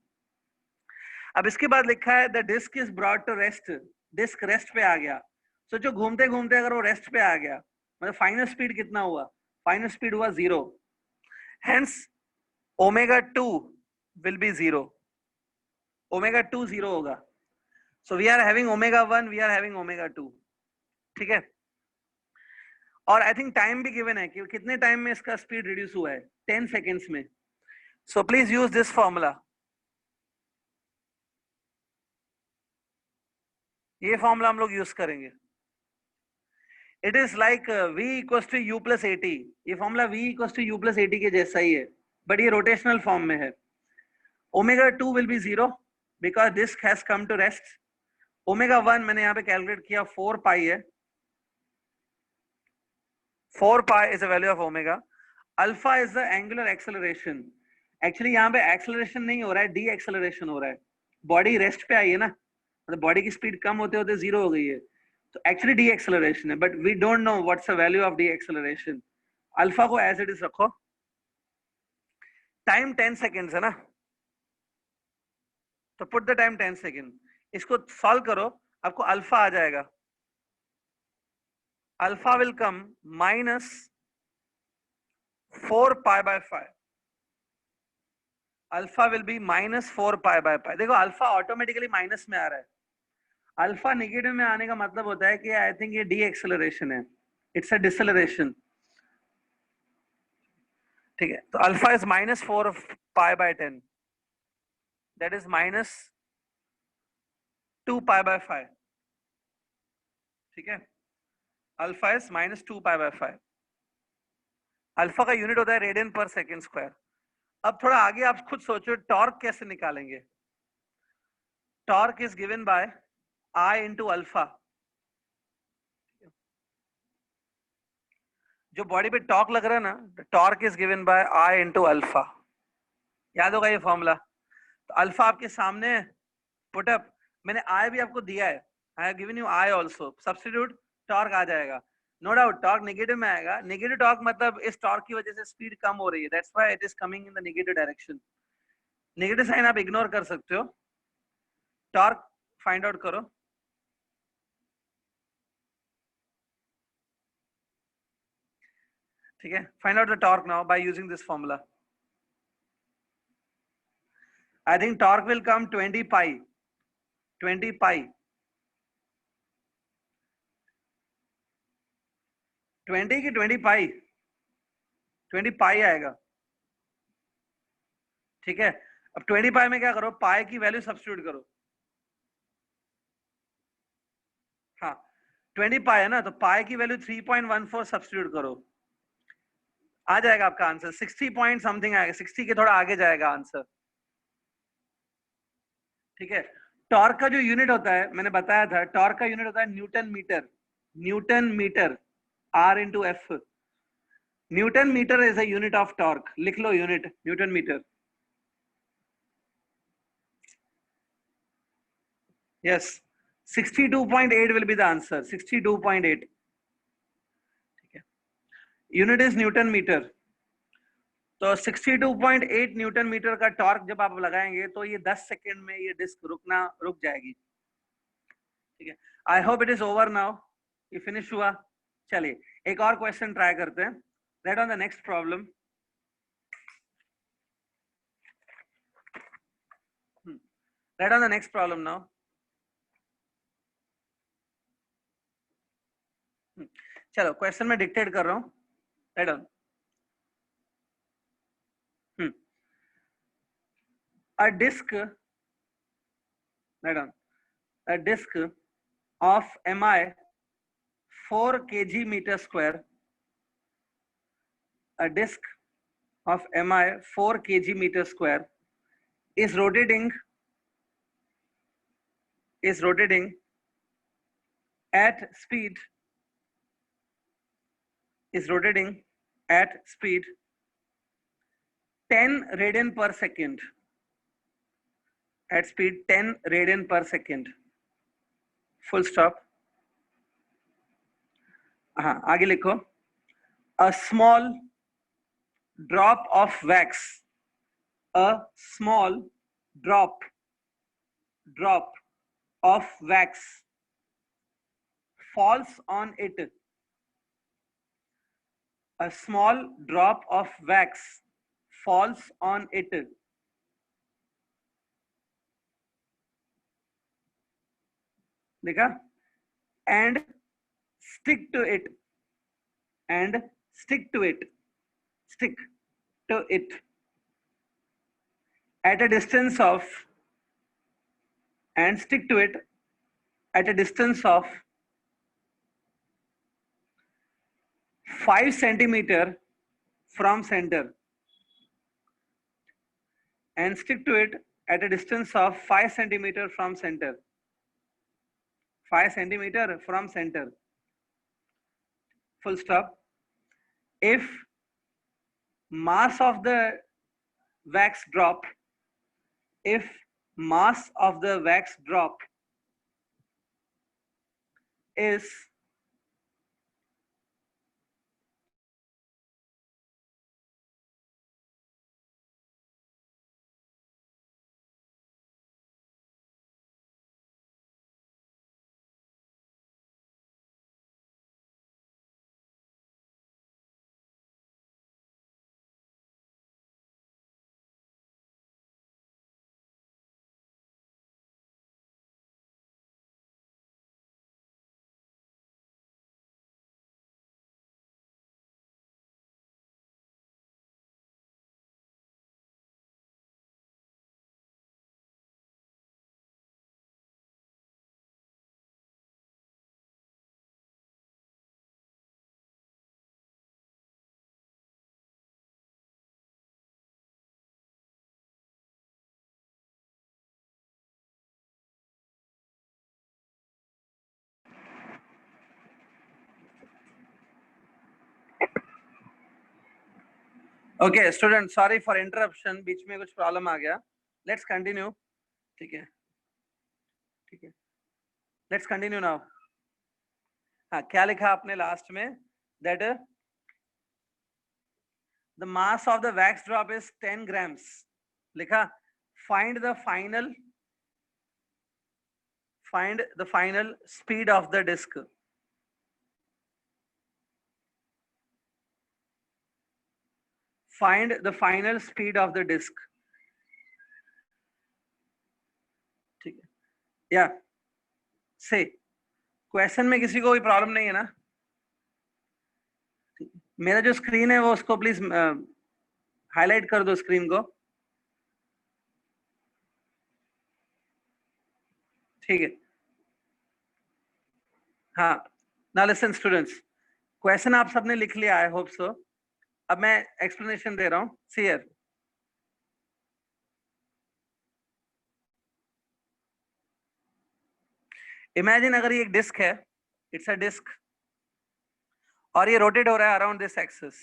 अब इसके बाद लिखा है the disc is brought to rest, disc rest पे आ गया। सो जो घूमते घूमते अगर वो रेस्ट पे आ गया, मतलब फाइनल स्पीड कितना हुआ? फाइनल स्पीड हुआ 0। Hence omega 2 will be 0। Omega 2 0 होगा। So we are having omega 1, we are having omega 2। ठीक है, और आई थिंक टाइम भी गिवन है कि कितने टाइम में इसका स्पीड रिड्यूस हुआ है, 10 सेकेंड्स में। So please use this formula. ये फॉर्मूला हम लोग यूज करेंगे। It is like v equals to u plus 80। ये formula v equals to u plus 80 के जैसा ही है, बट ये रोटेशनल फॉर्म में है। Omega 2 will be 0 because disc has come to rest. Omega 1 मैंने यहाँ पे कैलकुलेट किया 4 पाई है। 4 pi is the value of omega. Alpha is the angular acceleration. Actually यहाँ पे एक्सेलरेशन नहीं हो रहा है, डी एक्सेलरेशन हो रहा है। बॉडी रेस्ट पे आई है ना, मतलब बॉडी की स्पीड कम होते होते 0 हो गई है, तो एक्चुअली डी एक्सेलरेशन है, but we don't know what's the value of deceleration. Alpha को एज इट इज रखो। टाइम 10 सेकेंड्स है ना, तो पुट द टाइम 10 सेकेंड। इसको सॉल्व करो, आपको अल्फा आ जाएगा। Alpha will come minus 4 pi by 5। Alpha will be minus 4 pi by 5। देखो अल्फा ऑटोमेटिकली माइनस में आ रहा है। अल्फा नेगेटिव में आने का मतलब होता है कि आई थिंक ये डी एक्सेलरेशन है, इट्स अ डिसेलरेशन। ठीक है, तो alpha is minus 4 pi bye 10, that is minus 2 pi by 5। ठीक है, alpha is minus 2 pi by 5। Alpha का यूनिट होता है रेडियन पर सेकेंड स्क्वायर। अब थोड़ा आगे आप खुद सोचो टॉर्क कैसे निकालेंगे। Torque is given by I into alpha. जो बॉडी पे टॉर्क लग रहा है ना, torque is given by I into alpha. याद होगा ये फॉर्मूला। तो अल्फा आपके सामने पुट अप, मैंने I भी आपको दिया है, I have given you I also. Substitute, torque आ जाएगा। नो डाउट टॉर्क नेगेटिव में आएगा। नेगेटिव टॉर्क मतलब इस टॉर्क की वजह से स्पीड कम हो रही है, that's why it is coming in the negative direction. Negative sign आप इग्नोर कर सकते हो, टॉर्क फाइंड आउट करो। ठीक है, find out the torque now by using this formula. I think torque will come 20 pi 20 pi 20 की 20 pi 20 पाई आएगा। ठीक है, अब 20 पाई में क्या करो, पाई की वैल्यू सब्स्टिट्यूट करो। हाँ 20 पाई है ना, तो पाई की वैल्यू 3.14 सब्स्टिट्यूट करो, आ जाएगा आपका आंसर 60 पॉइंट समथिंग आएगा, 60 के थोड़ा आगे जाएगा आंसर। ठीक है, टॉर्क का जो यूनिट होता है मैंने बताया था, टॉर्क का यूनिट होता है newton metre. Newton metre, r into f. Newton metre is a unit of torque, लिख लो unit newton metre. Yes 62.8 will be the answer, 62.8। ठीक है, यूनिट इज न्यूटन मीटर। तो 62.8 न्यूटन मीटर का टॉर्क जब आप लगाएंगे तो ये 10 सेकंड में ये डिस्क रुक जाएगी। ठीक है, I hope it is over now, ये फिनिश हुआ। चलिए एक और क्वेश्चन ट्राई करते हैं। Right on the next problem. Right on the next problem now. चलो क्वेश्चन में डिक्टेट कर रहा हूं, right on. A disk, right on, a disk of mi 4 kg meter square, a disk of mi 4 kg meter square is rotating at speed, is rotating at speed 10 radian per second, at speed 10 radian per second, full stop। हाँ आगे लिखो, a small drop of wax, a small drop of wax falls on it, a small drop of wax falls on it, देखा, and stick to it, and stick to it, stick to it at a distance of, and stick to it at a distance of 5 centimeter from center, and stick to it at a distance of 5 centimeter from center, 5 centimeter from center, full stop। If mass of the wax drop, if mass of the wax drop is okay student, sorry for interruption, बीच में कुछ problem आ गया। Let's continue. ठीक है, ठीक है, let's continue now. हाँ क्या लिखा आपने लास्ट में, that the mass of the wax drop is 10 grams लिखा, find the final speed of the disk. Find the final speed of the disk. ठीक है, या से क्वेश्चन में किसी को कोई प्रॉब्लम नहीं है ना? मेरा जो स्क्रीन है वो उसको प्लीज हाईलाइट कर दो स्क्रीन को। ठीक है, हाँ। नाउ लिसन स्टूडेंट्स, क्वेश्चन आप सबने लिख लिया, आई होप सो। अब मैं एक्सप्लेनेशन दे रहा हूँ। सी हियर, इमेजिन अगर ये एक डिस्क है, इट्स अ डिस्क, और ये रोटेट हो रहा है अराउंड दिस एक्सिस।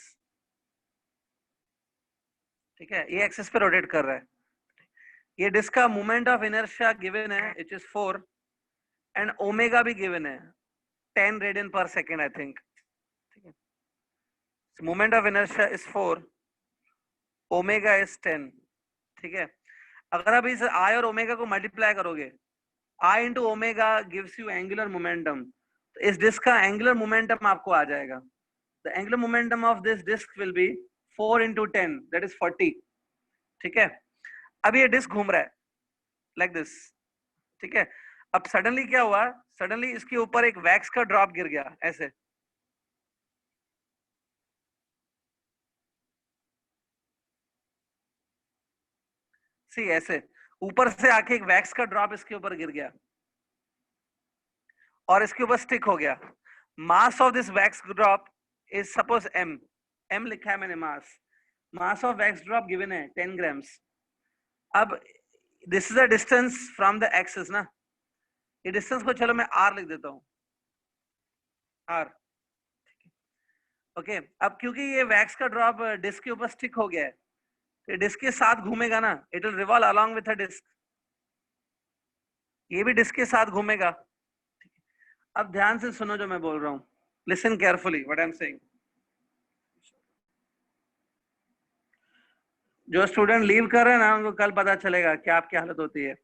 ठीक है, ये एक्सिस पे रोटेट कर रहा है। ये डिस्क का मोमेंट ऑफ इनर्शिया गिवन है, इट इज 4, एंड ओमेगा भी गिवन है 10 रेडियन पर सेकेंड, आई थिंक। ठीक है, moment of inertia is 4, omega is 10। ठीक है, अगर आप इस आई और ओमेगा को मल्टीप्लाई करोगे, I into omega gives you angular momentum, तो इस डिस्क का एंगुलर मोमेंटम आपको आ जाएगा। The angular momentum of this disk will be 4 into 10, that is 40। ठीक है, अब ये डिस्क घूम रहा है लाइक दिस। ठीक है, अब सडनली क्या हुआ, सडनली इसके ऊपर एक वैक्स का ड्रॉप गिर गया ऐसे। सी ऐसे ऊपर से आके एक वैक्स का ड्रॉप इसके ऊपर गिर गया और इसके ऊपर स्टिक हो गया। Mass of this wax drop is suppose m लिखा है मैंने, mass of wax drop given है 10 ग्राम्स। अब this is the distance from the axis ना, ये डिस्टेंस को चलो मैं r लिख देता हूं, r। ओके, अब क्योंकि ये वैक्स का ड्रॉप डिस्क के ऊपर स्टिक हो गया है, तो डिस्क के साथ घूमेगा ना, it will revolve along with the disc, ये भी डिस्क के साथ घूमेगा। अब ध्यान से सुनो जो मैं बोल रहा हूं, listen carefully what I am saying. जो स्टूडेंट लीव कर रहे हैं ना, उनको कल पता चलेगा क्या आपकी हालत होती है।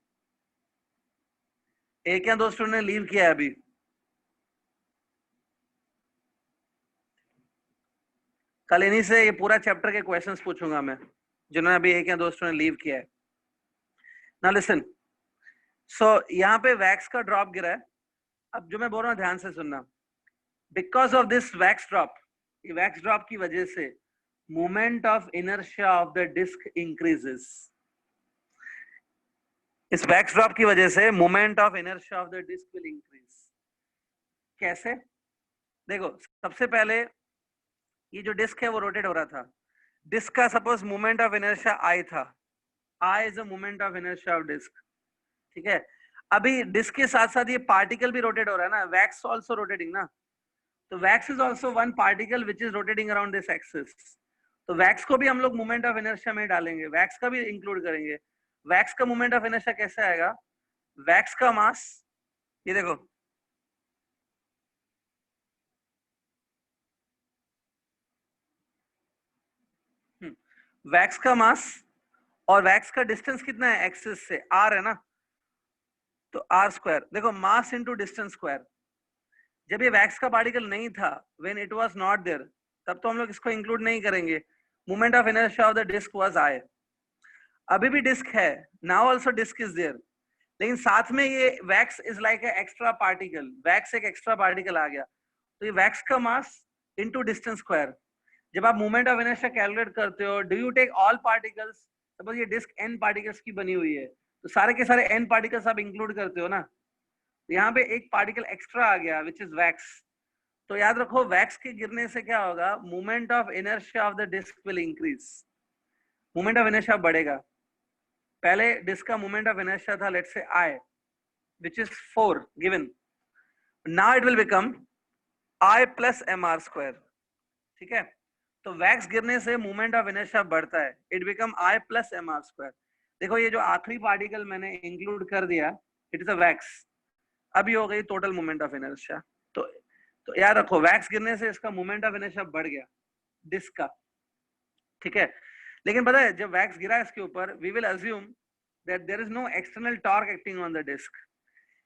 एक या दो स्टूडेंट ने लीव किया है अभी, कल इन्हीं से ये पूरा चैप्टर के क्वेश्चंस पूछूंगा मैं, जिन्होंने अभी एक या दो स्टूडेंट लीव किया है। नाउ लिसन, सो यहाँ पे वैक्स का ड्रॉप गिरा है। अब जो मैं बोल रहा हूँ ध्यान से सुनना, because of this wax drop, ये वैक्स ड्रॉप की वजह से moment of inertia of the disc increases. इस वैक्स ड्रॉप की वजह से moment of inertia of the disc will increase. कैसे? देखो, सबसे पहले ये जो डिस्क है वो रोटेट हो रहा था, डिस्क का suppose moment of inertia I था, I is a moment of inertia of disk. ठीक है, अभी डिस्क के साथ साथ ये पार्टिकल भी रोटेट हो रहा है ना, वैक्स आल्सो रोटेटिंग ना, तो wax is also one particle which is rotating around this axis. तो वैक्स को भी हम लोग मोमेंट ऑफ इनर्शिया में डालेंगे, वैक्स का भी इंक्लूड करेंगे। वैक्स का मोमेंट ऑफ इनर्शिया कैसे आएगा? वैक्स का मास, ये देखो, वैक्स का मास और वैक्स का डिस्टेंस कितना है एक्सिस से, r है ना, तो r स्क्वायर। देखो, मास इनटू डिस्टेंस स्क्वायर। जब ये वैक्स का पार्टिकल नहीं था, when it was not there, तब तो हम लोग इसको इंक्लूड नहीं करेंगे। Moment of inertia of the disc was i। अभी भी डिस्क है, now also disc is there, लेकिन साथ में ये wax is like a extra particle, wax एक एक्स्ट्रा पार्टिकल आ गया, तो ये वैक्स का मास इनटू डिस्टेंस स्क्वायर। जब आप मोमेंट ऑफ इनर्शिया कैलकुलेट करते हो, do you take all particles? Suppose ये डिस्क n पार्टिकल्स की बनी हुई है, तो सारे के सारे n पार्टिकल्स आप इंक्लूड करते हो ना, तो यहाँ पे एक पार्टिकल एक्स्ट्रा आ गया विच इज वैक्स। तो याद रखो, वैक्स के गिरने से क्या होगा, moment of inertia of the disc will increase, moment of inertia बढ़ेगा। पहले डिस्क का मोमेंट ऑफ इनर्शिया था let's say i which is 4 given, now it will become i plus mr square। ठीक है, तो वैक्स गिरने से मोमेंट ऑफ इनर्शिया बढ़ता है, it become i plus mr square। देखो, ये जो आखिरी पार्टिकल मैंने इंक्लूड कर दिया, इट इज अ वैक्स, अभी हो गई टोटल मोमेंट ऑफ इनर्शिया। तो याद रखो, वैक्स गिरने से इसका मोमेंट ऑफ इनर्शिया बढ़ गया डिस्क का। ठीक है, लेकिन पता है, जब वैक्स गिरा इसके ऊपर, we will assume that there is no external torque acting on the disc.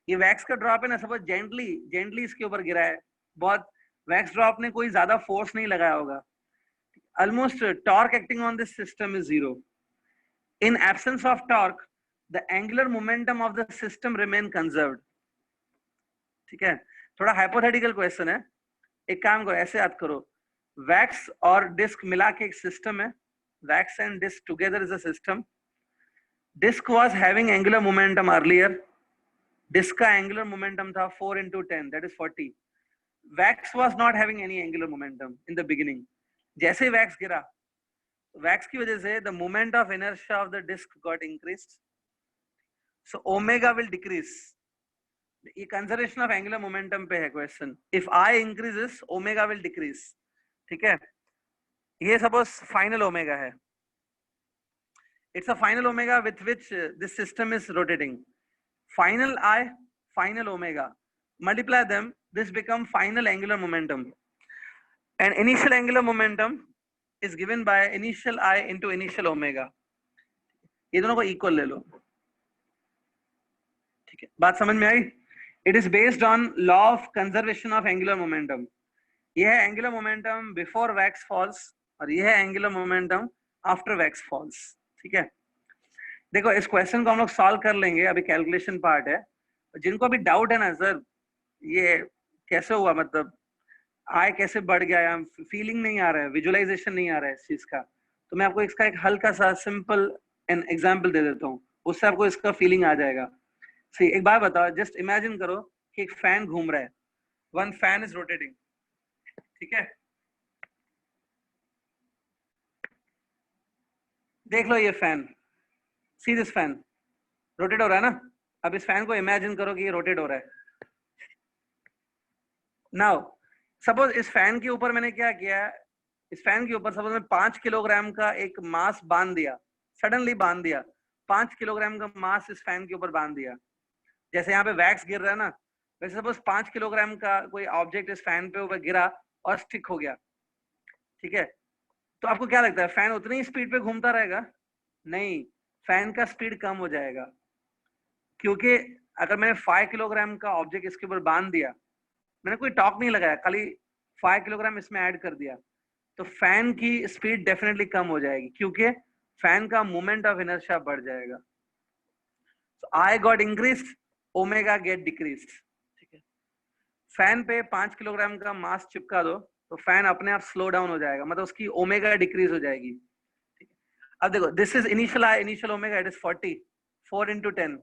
ये वैक्स का ड्रॉप है ना, सपोज जेंटली इसके ऊपर गिरा है, बहुत वैक्स ड्रॉप ने कोई ज्यादा फोर्स नहीं लगाया होगा, almost torque acting on this system is zero. In absence of torque, the angular momentum of the system remain conserved. ठीक है, थोड़ा हाइपोथेटिकल क्वेश्चन है, एक काम करो, ऐसे याद करो, वैक्स और डिस्क मिला के एक सिस्टम है, wax and disc together is a system. Disc was having angular momentum earlier, disc का एंगुलर मोमेंटम था 4 into 10, that is 40. Wax was not having any angular momentum in the beginning. जैसे wax गिरा, wax की वजह से the moment of inertia of the disc got increased, so omega will decrease. ये conservation of angular momentum पे है question. If I increases, omega will decrease. ठीक है, ये suppose final omega है, it's a final omega with which this system is rotating. Final I, final omega, multiply them, this become final angular momentum, and initial angular momentum is given by initial I into initial omega. ये दोनों को equal ले लो. ठीक है, बात समझ में आई? It is based on law of conservation of angular momentum. ये है angular momentum before wax falls और ये है angular momentum after wax falls. ठीक है, देखो इस क्वेश्चन को हम लोग सॉल्व कर लेंगे, अभी कैलकुलेशन पार्ट है. जिनको अभी डाउट है ना सर ये कैसे हुआ, मतलब आय कैसे बढ़ गया, फीलिंग नहीं आ रहा है, विजुअलाइजेशन नहीं आ रहा है इस चीज का, तो मैं आपको इसका एक हल्का सा सिंपल एन एग्जांपल दे देता हूँ, उससे आपको इसका फीलिंग आ जाएगा. सही, एक बात बताओ, जस्ट इमेजिन करो कि एक फैन घूम रहा है, वन फैन इज रोटेटिंग. ठीक है, देख लो ये fan, see this fan rotate हो रहा है ना. अब इस फैन को इमेजिन करो कि ये रोटेट हो रहा है. नाउ सपोज इस फैन के ऊपर मैंने क्या किया, इस फैन के ऊपर सपोज मैं 5 किलोग्राम का एक मास बांध दिया, सडनली बांध दिया, 5 किलोग्राम का मास इस फैन के ऊपर बांध दिया. जैसे यहाँ पे वैक्स गिर रहा है ना, वैसे सपोज 5 किलोग्राम का कोई ऑब्जेक्ट इस फैन पे ऊपर गिरा और स्टिक हो गया. ठीक है, तो आपको क्या लगता है फैन उतनी ही स्पीड पे घूमता रहेगा? नहीं, फैन का स्पीड कम हो जाएगा, क्योंकि अगर मैंने 5 किलोग्राम का ऑब्जेक्ट इसके ऊपर बांध दिया, मैंने कोई टॉर्क नहीं लगाया, खाली 5 किलोग्राम इसमें ऐड कर दिया, तो फैन की स्पीड डेफिनेटली कम हो जाएगी, क्योंकि फैन का मोमेंट ऑफ इनर्शिया बढ़ जाएगा. So I got increased, omega get decreased. ठीक है, फैन पे 5 किलोग्राम का मास चिपका दो तो फैन अपने आप स्लो डाउन हो जाएगा, मतलब उसकी ओमेगा डिक्रीज हो जाएगी. ठीक है, अब देखो this is initial I, initial omega, it is 40, 4 into 10.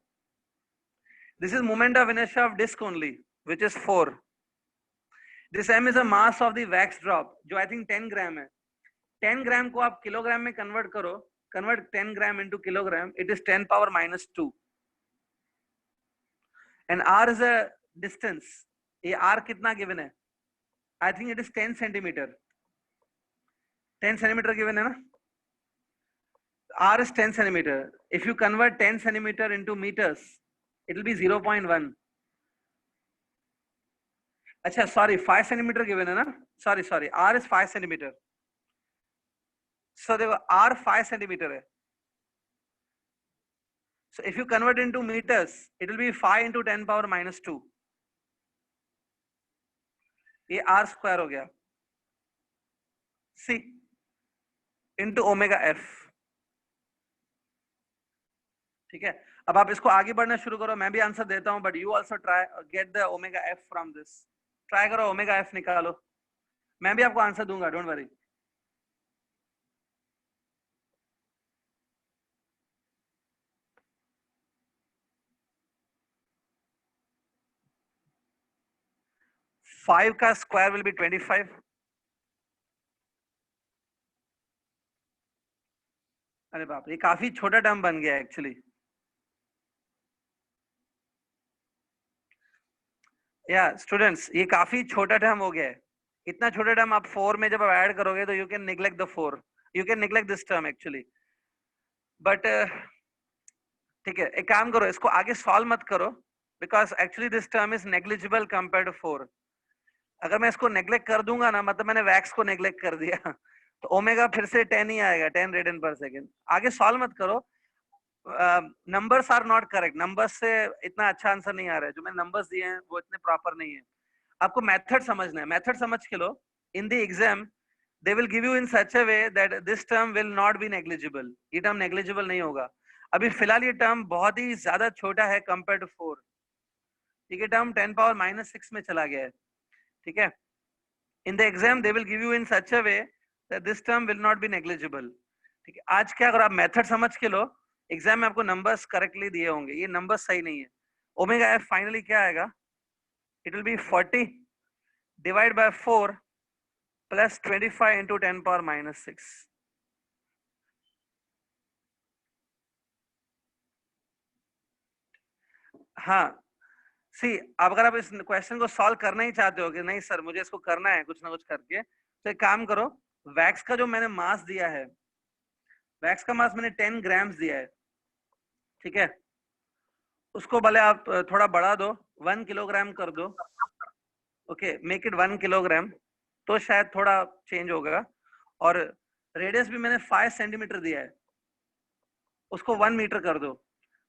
This is moment of inertia of disk only, which is 4. This m is a mass of the wax drop, जो I think 10 ग्राम है. 10 ग्राम को आप किलोग्राम में convert करो, convert 10 gram into kilogram, it is 10 power minus 2. And r is a distance. ये r कितना given है? I think it is 10 centimeter. 10 centimeter given है ना? R is 10 centimeter. If you convert 10 centimeter into meters, it will be 0.1. अच्छा, sorry, 5 centimeter given है ना? Sorry, R is 5 centimeter. So देखो R 5 centimeter है. So if you convert into meters, it will be 5 into 10 power minus 2. ये R square हो गया. C into omega F. ठीक है, अब आप इसको आगे बढ़ना शुरू करो, मैं भी आंसर देता हूं, but you also try get the omega F from this. Try करो, ओमेगा F निकालो, मैं भी आपको आंसर दूंगा, डोंट वरी. फाइव का स्क्वायर विल बी 25. अरे बाप रे, काफी छोटा टर्म बन गया एक्चुअली. या स्टूडेंट्स, ये काफी छोटा टर्म हो गया है. इतना छोटा टर्म आप 4 में जब आप ऐड करोगे तो you can neglect the 4, you can neglect this term actually. But ठीक है, एक काम करो, इसको आगे सॉल्व मत करो, because actually this term is negligible compare to 4. अगर मैं इसको नेग्लेक्ट कर दूंगा ना, मतलब मैंने वैक्स को नेग्लेक्ट कर दिया, तो ओमेगा फिर से 10 ही आएगा, 10 रेडियन पर सेकेंड. आगे सॉल्व मत करो, numbers are not correct. Numbers से इतना अच्छा आंसर नहीं आ रहा है. जो मैंने numbers दिए हैं वो इतने proper नहीं है. आपको method समझना है. Method समझ के लो. In the exam they will give you in such a way that this term will not be negligible. ये term negligible नहीं होगा. अभी फिलहाल ये term बहुत ही ज्यादा छोटा है compared to 4. ठीक है, term 10 power minus 6 में चला गया है. ठीक है. In the exam they will give you in such a way that this term will not be negligible. ठीक है. आज क्या अगर आप मेथड समझ के लो, एग्जाम में आपको नंबर्स करेक्टली दिए होंगे. ये नंबर्स सही नहीं है. ओमेगा एफ फाइनली क्या आएगा? It will B 40 divide by 4 plus 25 into 10 power minus 6. हाँ, सी अब अगर आप इस क्वेश्चन को सॉल्व करना ही चाहते हो कि नहीं सर मुझे इसको करना है कुछ ना कुछ करके, तो एक काम करो. वैक्स का जो मैंने मास दिया है, वैक्स का मास मैंने 10 ग्राम्स दिया है. ठीक है, उसको भले आप थोड़ा बढ़ा दो, 1 किलोग्राम कर दो. ओके, मेक इट 1 किलोग्राम, तो शायद थोड़ा चेंज होगा. और रेडियस भी मैंने 5 सेंटीमीटर दिया है, उसको 1 मीटर कर दो.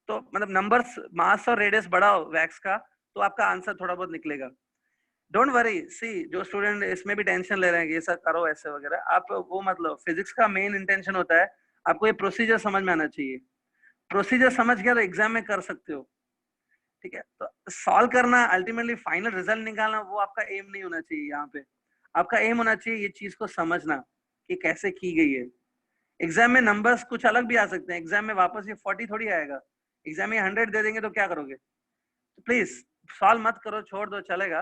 तो मतलब नंबर्स, मास और रेडियस बढ़ाओ वैक्स का, तो आपका आंसर थोड़ा बहुत निकलेगा. Don't worry. सी जो स्टूडेंट इसमें भी टेंशन ले रहे हैं कि ये सर करो ऐसे वगैरह, आप वो मतलब फिजिक्स का मेन इंटेंशन होता है आपको ये प्रोसीजर समझ में आना चाहिए. प्रोसीजर समझ गया तो एग्जाम में कर सकते हो. ठीक है, तो सॉल्व करना, अल्टीमेटली फाइनल रिजल्ट निकालना, वो आपका एम नहीं होना चाहिए. यहाँ पे आपका एम होना चाहिए ये चीज को समझना कि कैसे की गई है. एग्जाम में नंबर्स कुछ अलग भी आ सकते हैं. एग्जाम में वापस ये 40 थोड़ी आएगा. एग्जाम में 100 दे देंगे तो क्या करोगे? तो प्लीज सॉल्व मत करो, छोड़ दो, चलेगा.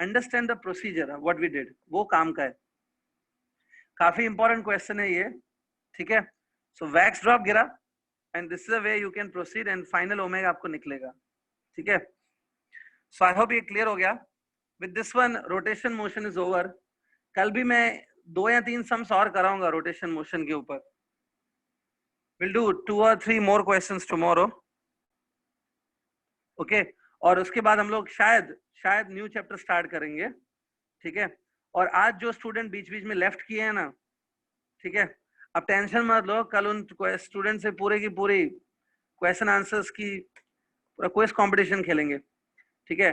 Understand the procedure what we did, वो काम का है. काफी इंपॉर्टेंट क्वेश्चन है ये. ठीक है, सो वैक्स ड्रॉप गिरा and this is the way you can proceed and final omega आपको निकलेगा. ठीक है, सो आई होप ये क्लियर हो गया. With this one rotation motion is over. कल भी मैं 2 या 3 सम्स और कराऊंगा रोटेशन मोशन के ऊपर. Will do 2 or 3 more questions tomorrow. Okay, और उसके बाद हम लोग शायद न्यू चैप्टर स्टार्ट करेंगे. ठीक है, और आज जो स्टूडेंट बीच बीच में लेफ्ट किए हैं ना, ठीक है, अब टेंशन मत लो. कल उन स्टूडेंट से पूरे की पूरी क्वेश्चन आंसर्स की पूरा क्विज कंपटीशन खेलेंगे. ठीक है.